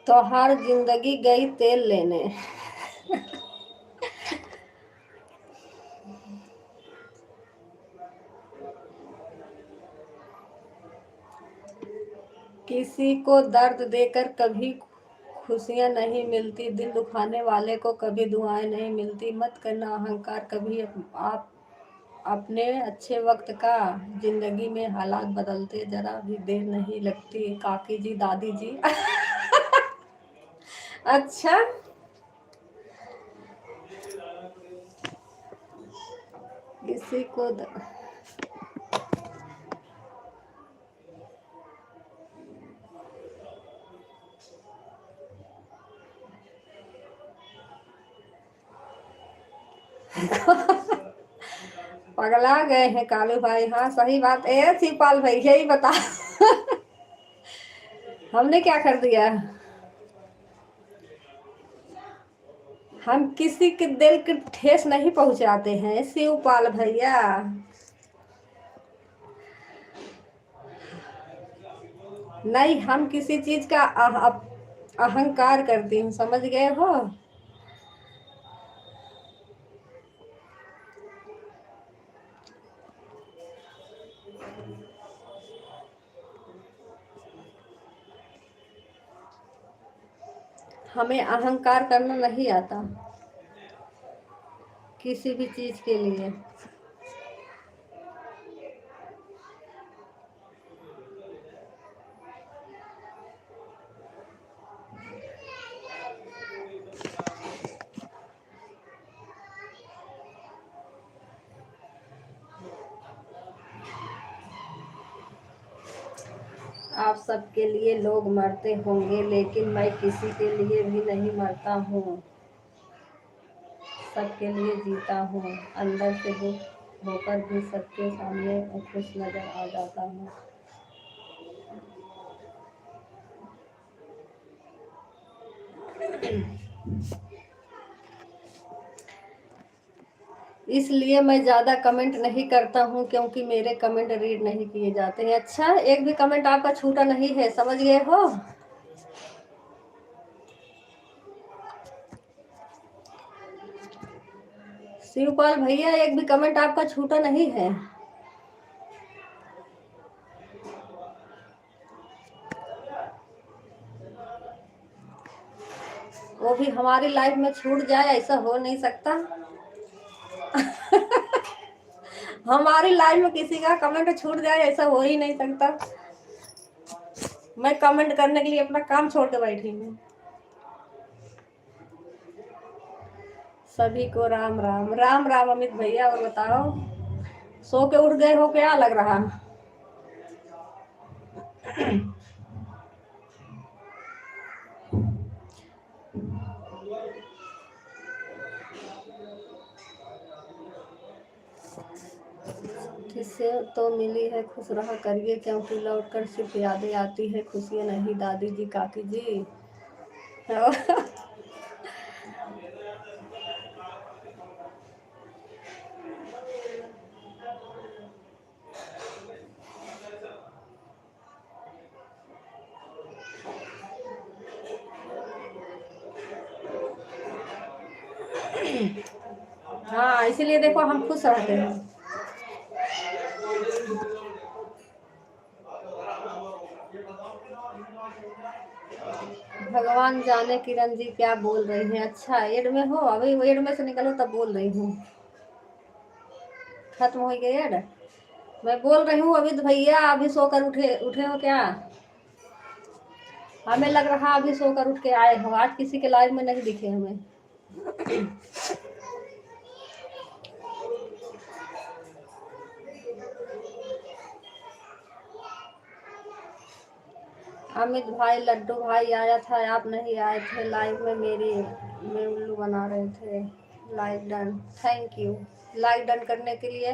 तो हर जिंदगी गई तेल लेने। किसी को दर्द देकर कभी खुशियाँ नहीं मिलती, दिल दुखाने वाले को कभी दुआएं नहीं मिलती। मत करना अहंकार कभी आप अपने अच्छे वक्त का, जिंदगी में हालात बदलते जरा भी देर नहीं लगती। काकी जी, दादी जी। अच्छा। किसी को पगला गए हैं कालू भाई। हाँ सही बात। शिवपाल भाई यही बता। हमने क्या कर दिया? हम किसी के दिल के ठेस नहीं पहुंचाते हैं शिवपाल भैया। नहीं, हम किसी चीज का अहंकार करते हैं, समझ गए हो? हमें अहंकार करना नहीं आता किसी भी चीज के लिए। आप सबके लिए लोग मरते होंगे, लेकिन मैं किसी के लिए भी नहीं मरता हूँ, सबके लिए जीता हूँ। अंदर से दुख होकर भी सबके सामने खुश नजर आ जाता हूँ। इसलिए मैं ज़्यादा कमेंट नहीं करता हूँ, क्योंकि मेरे कमेंट रीड नहीं किए जाते हैं। अच्छा, एक भी कमेंट आपका छूटा नहीं है, समझ गए हो? शिवपाल भैया, एक भी कमेंट आपका छूटा नहीं है। वो भी हमारी लाइफ में छूट जाए, ऐसा हो नहीं सकता। हमारी लाइफ में किसी का कमेंट छूट जाए, ऐसा हो ही नहीं सकता। मैं कमेंट करने के लिए अपना काम छोड़ के बैठी हूँ। सभी को राम राम। राम राम अमित भैया। और बताओ, सो के उठ गए हो क्या लग रहा? किससे तो मिली है, खुश रहा करिए, क्योंकि लौट कर सिर्फ यादें आती है, खुशियाँ नहीं। दादी जी, काकी जी। हाँ, इसीलिए देखो हम खुश रहते हैं। भगवान जाने किरण जी क्या बोल रही हैं। अच्छा, एड में हो? अभी एड में से निकलो तब बोल रही हूँ। खत्म हो गई एड? मैं बोल रही हूँ अमित भैया, अभी सोकर उठे उठे हो क्या? हमें लग रहा अभी सोकर उठ के आए हो, आज किसी के लाइव में नहीं दिखे हमें। अमित भाई, लड्डू भाई आया था, आप नहीं आए थे लाइव में, मेरी में उल्लू बना रहे थे। Like done, thank you like done करने के लिए।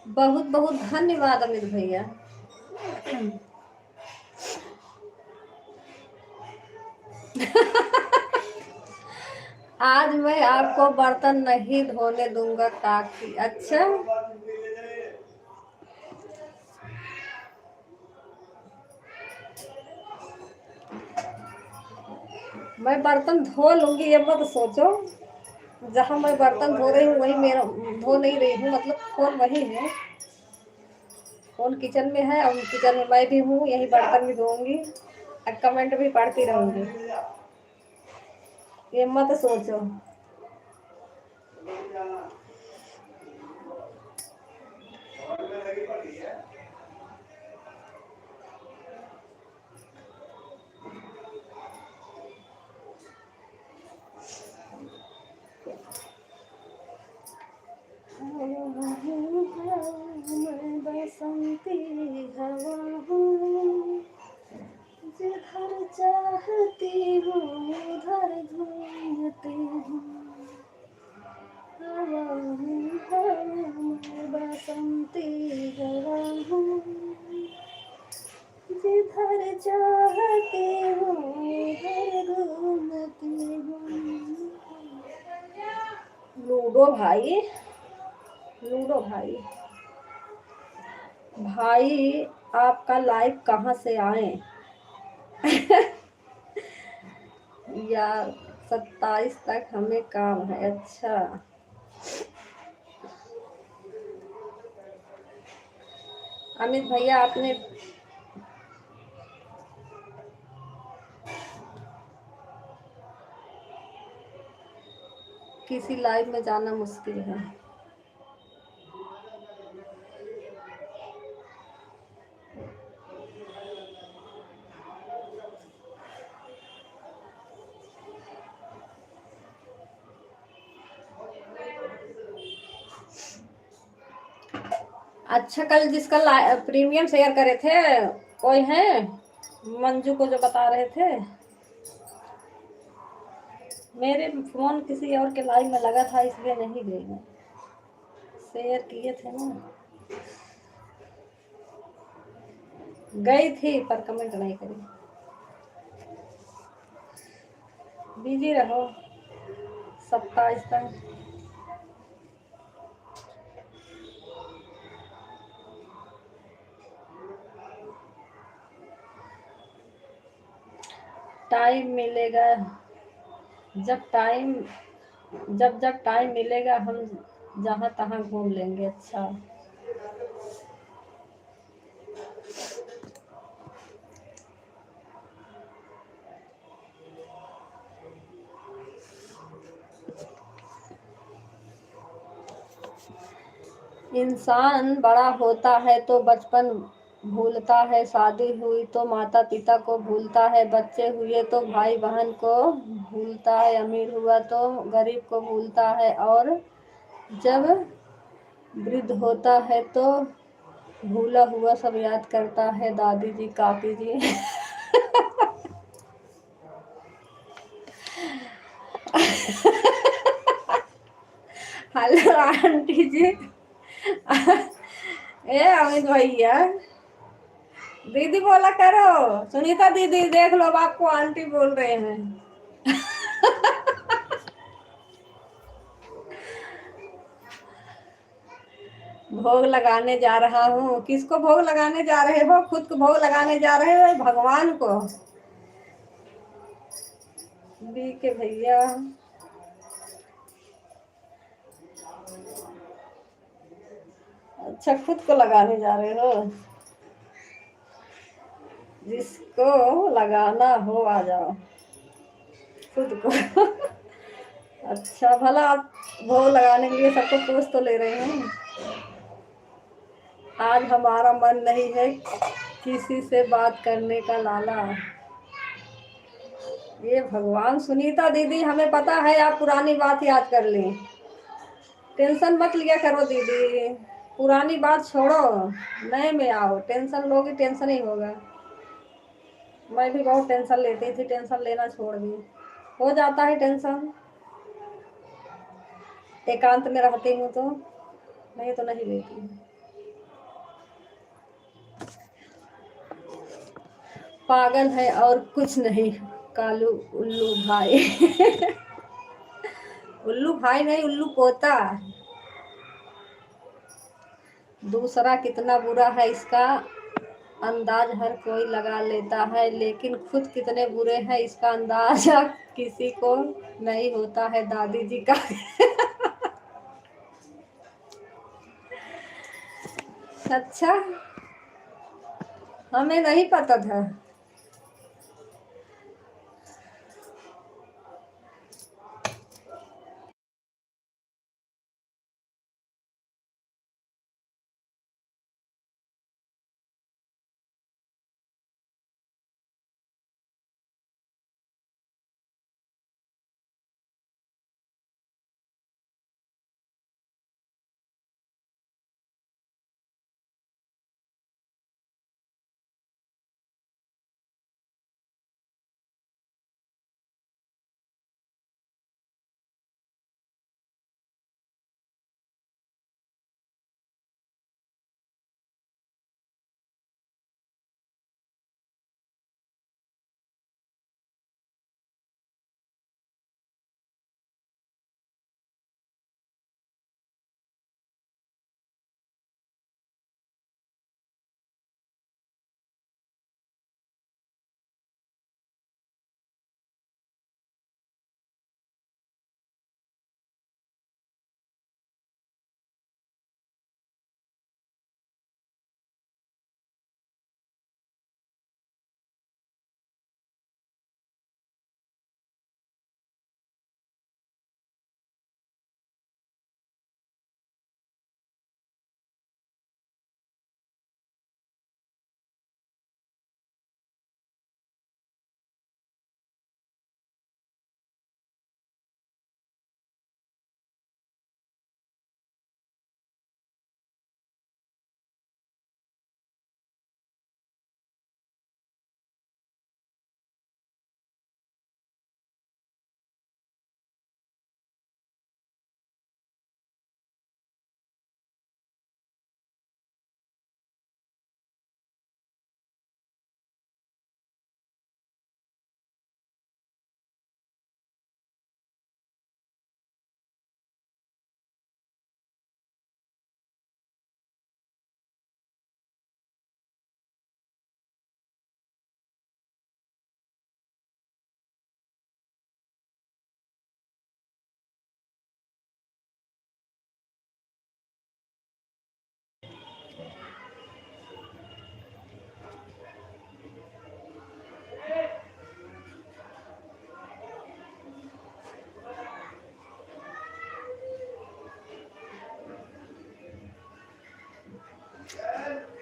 बहुत बहुत धन्यवाद अमित भैया। आज मैं आपको बर्तन नहीं धोने दूंगा काकी। अच्छा, मैं बर्तन धो लूंगी, ये मत सोचो। जहाँ मैं बर्तन धो रही हूँ वही मेरा, धो नहीं रही हूँ, मतलब फोन वही है, फोन किचन में है और किचन में मैं भी हूँ, यही बर्तन भी धोऊंगी और कमेंट भी पढ़ती रहूंगी, ये मत सोचो। मैं बसंती हवा हूँ, जिधर चाहती हूँ उधर घूमती हूँ। हवा हूँ, मैं बसंती हवा हूँ, जिधर चाहती हूँ उधर घूमती हूँ। लूडो भाई, लूडो भाई। भाई आपका लाइव कहाँ से आए? यार 27 तक हमें काम है। अच्छा, अमित भैया आपने किसी लाइव में जाना मुश्किल है। अच्छा, कल जिसका प्रीमियम शेयर करे थे कोई है, मंजू को जो बता रहे थे, मेरे फोन किसी और के लाइव में लगा था इसलिए नहीं गई मैं, शेयर किए थे ना, गई थी पर कमेंट नहीं करी। बिजी रहो 27 तक। टाइम मिलेगा जब टाइम, जब जब टाइम मिलेगा हम जहाँ तहाँ घूम लेंगे। अच्छा, इंसान बड़ा होता है तो बचपन भूलता है, शादी हुई तो माता पिता को भूलता है, बच्चे हुए तो भाई बहन को भूलता है, अमीर हुआ तो गरीब को भूलता है, और जब वृद्ध होता है तो भूला हुआ सब याद करता है। दादी जी, काकी जी। हेलो आंटी जी। ए अमित भैया, दीदी बोला करो, सुनीता दीदी देख लो, अब आपको आंटी बोल रहे हैं। भोग लगाने जा रहा हूँ। किसको भोग लगाने जा रहे हो? खुद को भोग लगाने जा रहे हो भगवान को? बी के भैया, अच्छा खुद को लगाने जा रहे हो, जिसको लगाना हो आ जाओ खुद को। अच्छा, भला आप भोग लगाने के लिए सबको पूछ तो ले रहे हैं। आज हमारा मन नहीं है किसी से बात करने का लाला। ये भगवान, सुनीता दीदी हमें पता है आप पुरानी बात याद कर लें, टेंशन मत लिया करो दीदी, पुरानी बात छोड़ो, नए में आओ। टेंशन लोगी टेंशन ही होगा। मैं भी बहुत टेंशन लेती थी, टेंशन लेना छोड़ दी, हो जाता है टेंशन एकांत में रहती हूँ तो, नहीं तो नहीं लेती। पागल है और कुछ नहीं, कालू उल्लू भाई। उल्लू भाई नहीं, उल्लू पोता। दूसरा कितना बुरा है इसका अंदाज हर कोई लगा लेता है, लेकिन खुद कितने बुरे हैं इसका अंदाजा किसी को नहीं होता है। दादी जी का अच्छा, हमें नहीं पता था।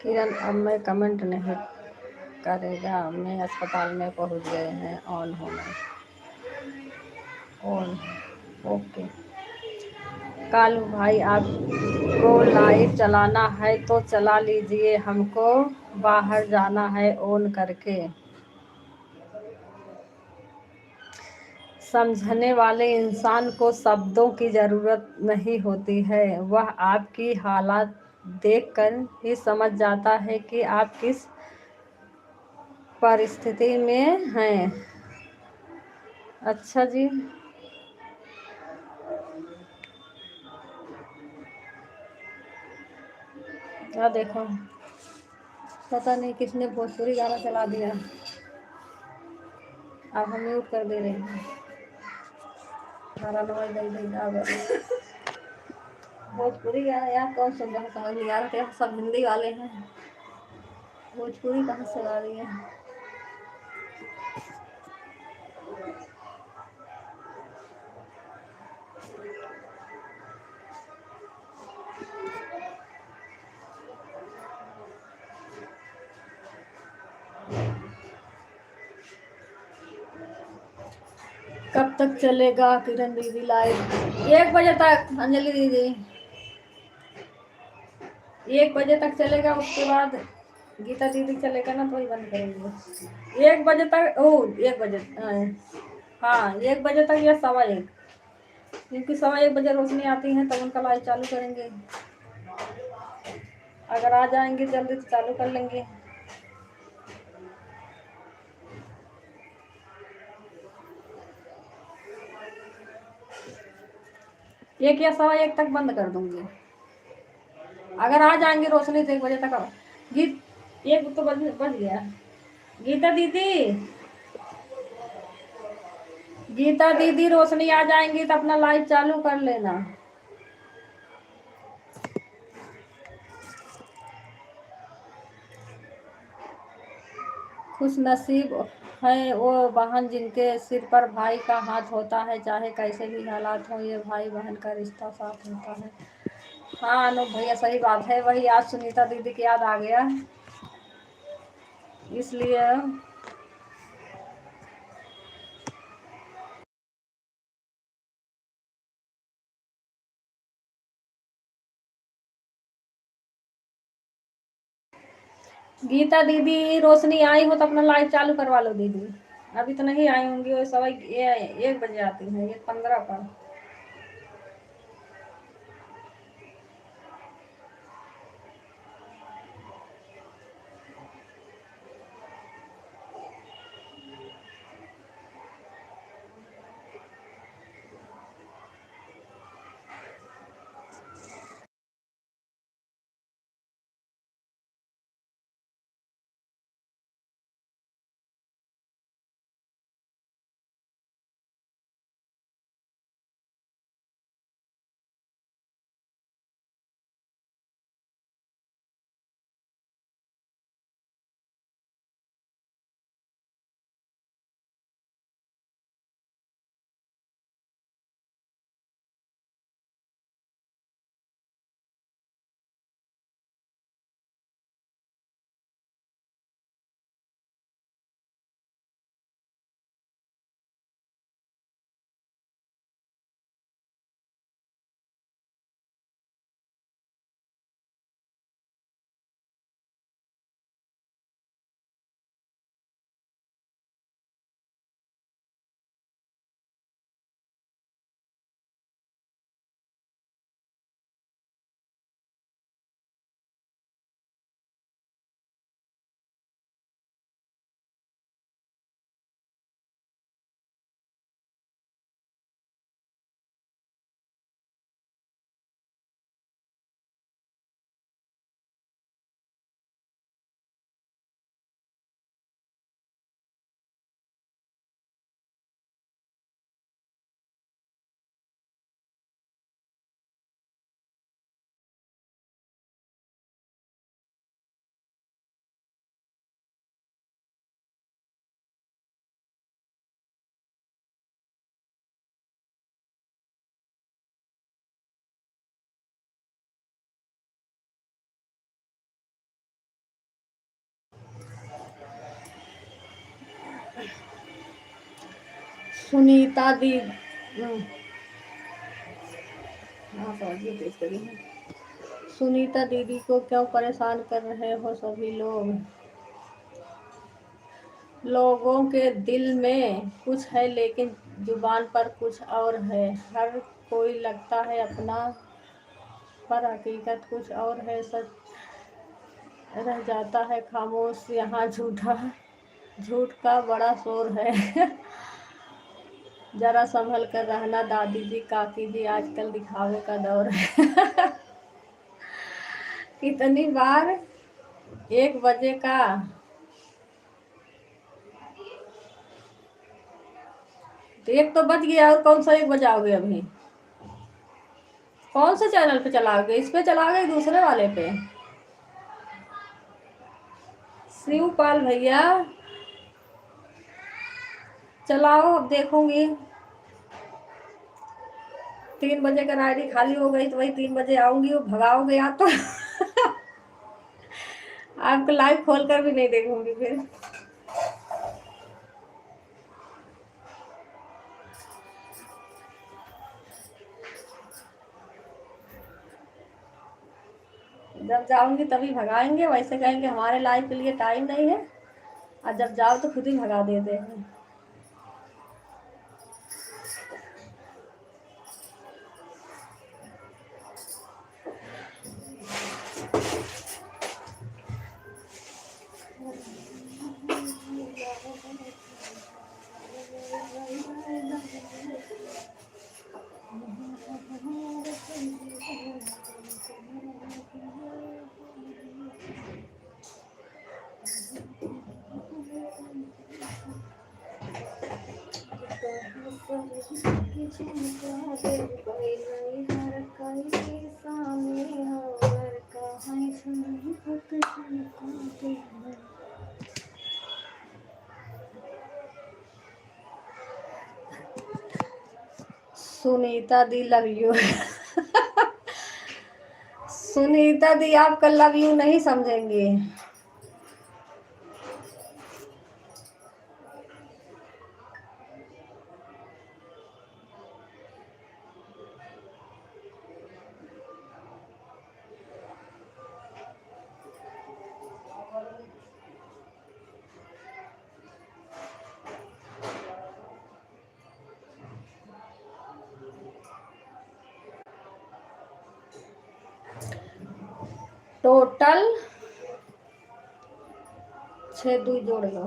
किरण अब मैं कमेंट नहीं करेगा, मैं अस्पताल में पहुंच गए हैं। ऑन होना, ऑन, ओके। कालू भाई आपको लाइव चलाना है तो चला लीजिए, हमको बाहर जाना है ऑन करके। समझने वाले इंसान को शब्दों की ज़रूरत नहीं होती है, वह आपकी हालात देखकर ही समझ जाता है कि आप किस परिस्थिति में हैं। अच्छा जी, क्या देखो, पता नहीं किसने भोजपुरी गाना चला दिया। अब हम म्यूट कर दे रहे हैं। भोजपुरी गाना यार कौन सुन रहा है, समझ नहीं आ रहा था। सब हिंदी वाले हैं, भोजपुरी कहाँ से गा रही है। कब तक चलेगा किरण दीदी लाइव? 1 बजे तक। अंजलि दीदी 1 बजे तक चलेगा, उसके बाद गीता दीदी चलेगा ना तो ही बंद करेंगे। 1 बजे तक, 1 बजे, हाँ 1 बजे तक या 1:15, क्योंकि 1:15 बजे रोशनी आती है तब उनका लाइव चालू करेंगे। अगर आ जाएंगे जल्दी तो चालू कर लेंगे। 1 या 1:15 तक बंद कर दूंगी। अगर आ जाएंगे रोशनी तो 1 बजे तक आओ। गीत एक तो बज गया। गीता दीदी, गीता दीदी रोशनी आ जाएंगी तो अपना लाइव चालू कर लेना। खुश नसीब है वो बहन जिनके सिर पर भाई का हाथ होता है, चाहे कैसे भी हालात हो, ये भाई बहन का रिश्ता साथ होता है। हाँ अनूप भैया सही बात है, वही आज सुनीता दीदी की याद आ गया इसलिए। गीता दीदी रोशनी आई हो तो अपना लाइव चालू करवा लो दीदी। अभी तो नहीं आई होंगी, वो सवा 1 बजे आती है, 1:15 पर। सुनीता दी हाँ पहुँच तेज करी है। सुनीता दीदी को क्यों परेशान कर रहे हो सभी लोग? लोगों के दिल में कुछ है लेकिन जुबान पर कुछ और है। हर कोई लगता है अपना, पर हकीकत कुछ और है। सच रह जाता है खामोश, यहाँ झूठ का बड़ा शोर है। जरा संभल कर रहना दादी जी काकी जी, आजकल दिखावे का दौर है। कितनी बार 1 बजे का 1 तो बज गया, और कौन सा 1 बजाओगे अभी? कौन से चैनल पे चलाओगे? इस पे चलाओगे दूसरे वाले पे? शिवपाल भैया चलाओ, अब देखूंगी। 3 बजे का आईडी खाली हो गई तो वही 3 बजे आऊंगी, वो भगाओगे या तो। आपको लाइव खोल कर भी नहीं देखूंगी फिर। जब जाऊंगी तभी भगाएंगे, वैसे कहेंगे हमारे लाइव के लिए टाइम नहीं है, और जब जाओ तो खुद ही भगा देते हैं। की झुमका दे गई हर कई सामने हो घर का है झुमका दे गई। सुनीता दी लव यू। सुनीता दी आपका लव यू नहीं समझेंगे। टोटल 6 2 जोड़ लो।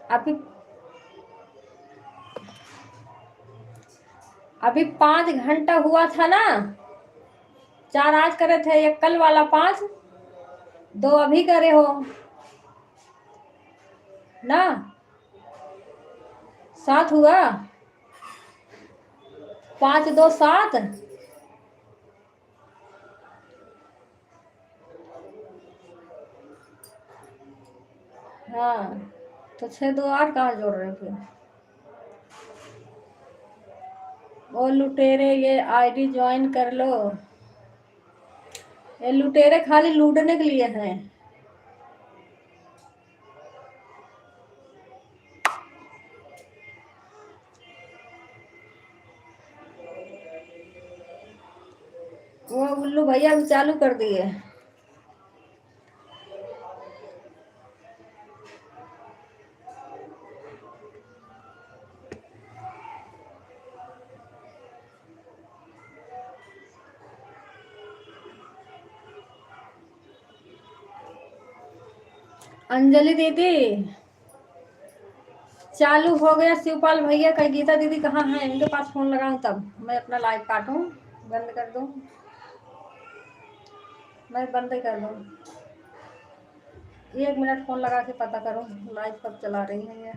अभी अभी 5 घंटा हुआ था ना। 4 आज करे थे, एक कल वाला 5, 2 अभी करे हो ना, 7 हुआ। 5 2 7। हाँ तो 6 2 8 कहाँ जोड़ रहे थे। ओ लुटेरे ये आईडी ज्वाइन कर लो। ये लुटेरे खाली लूटने के लिए हैं। वो उल्लू भैया भी चालू कर दिए। अंजलि दीदी चालू हो गया। शिवपाल भैया का गीता दीदी कहाँ है, इनके पास फोन लगाऊं तब मैं अपना लाइव काटूं, बंद कर दूं। मैं बंद ही कर दूं। 1 मिनट फोन लगा के पता करूं लाइव कब चला रही है ये।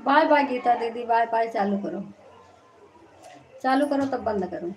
बाय बाय गीता दीदी, बाय बाय। चालू करो, चालू करो तब बंद करो।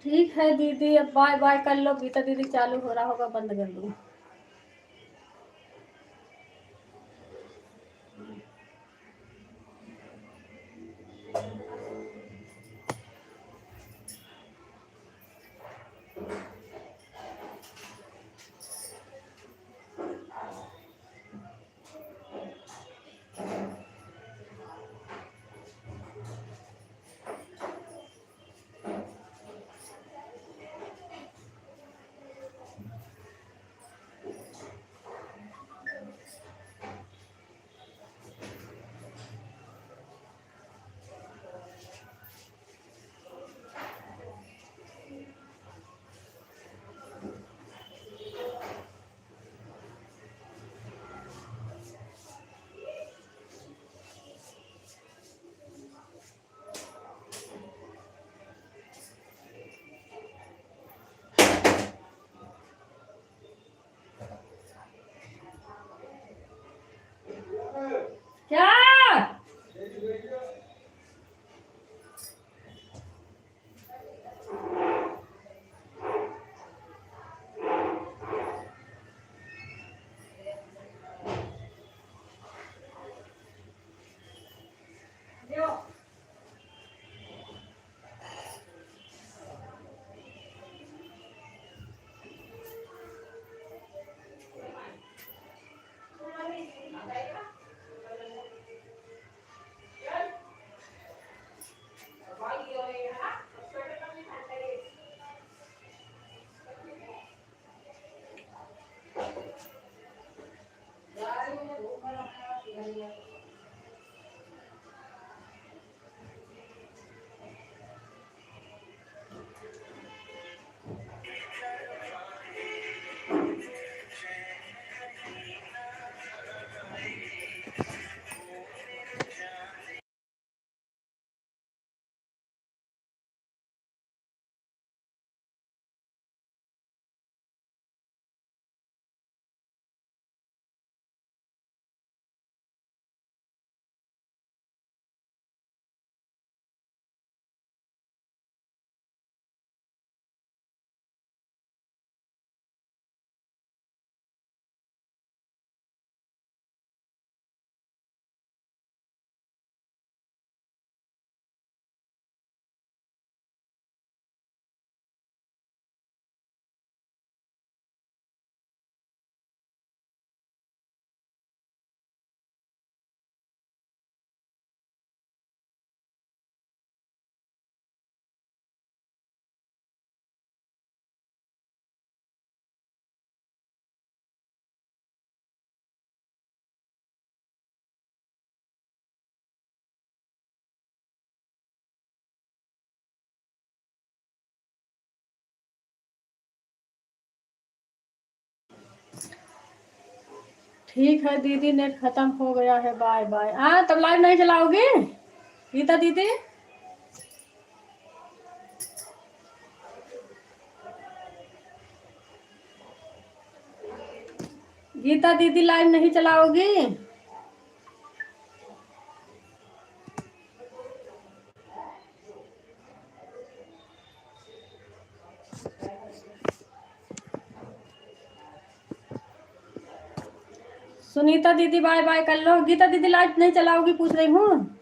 ठीक है दीदी, अब बाय बाय कर लो। गीता दीदी चालू हो रहा होगा, बंद कर दो। ठीक है दीदी, नेट खत्म हो गया है, बाय बाय। हाँ, तब लाइव नहीं चलाओगे गीता दीदी? गीता दीदी लाइव नहीं चलाओगी? सुनीता दीदी बाय बाय कर लो। गीता दीदी लाइव नहीं चलाओगी पूछ रही हूँ।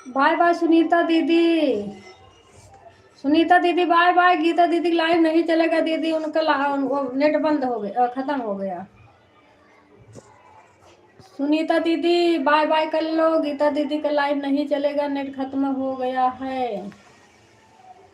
बाय बाय सुनीता दीदी। सुनीता दीदी बाय बाय। गीता दीदी लाइव नहीं चलेगा दीदी, उनका वो नेट बंद हो गया, खत्म हो गया। सुनीता दीदी बाय बाय कर लो। गीता दीदी का लाइव नहीं चलेगा, नेट खत्म हो गया है।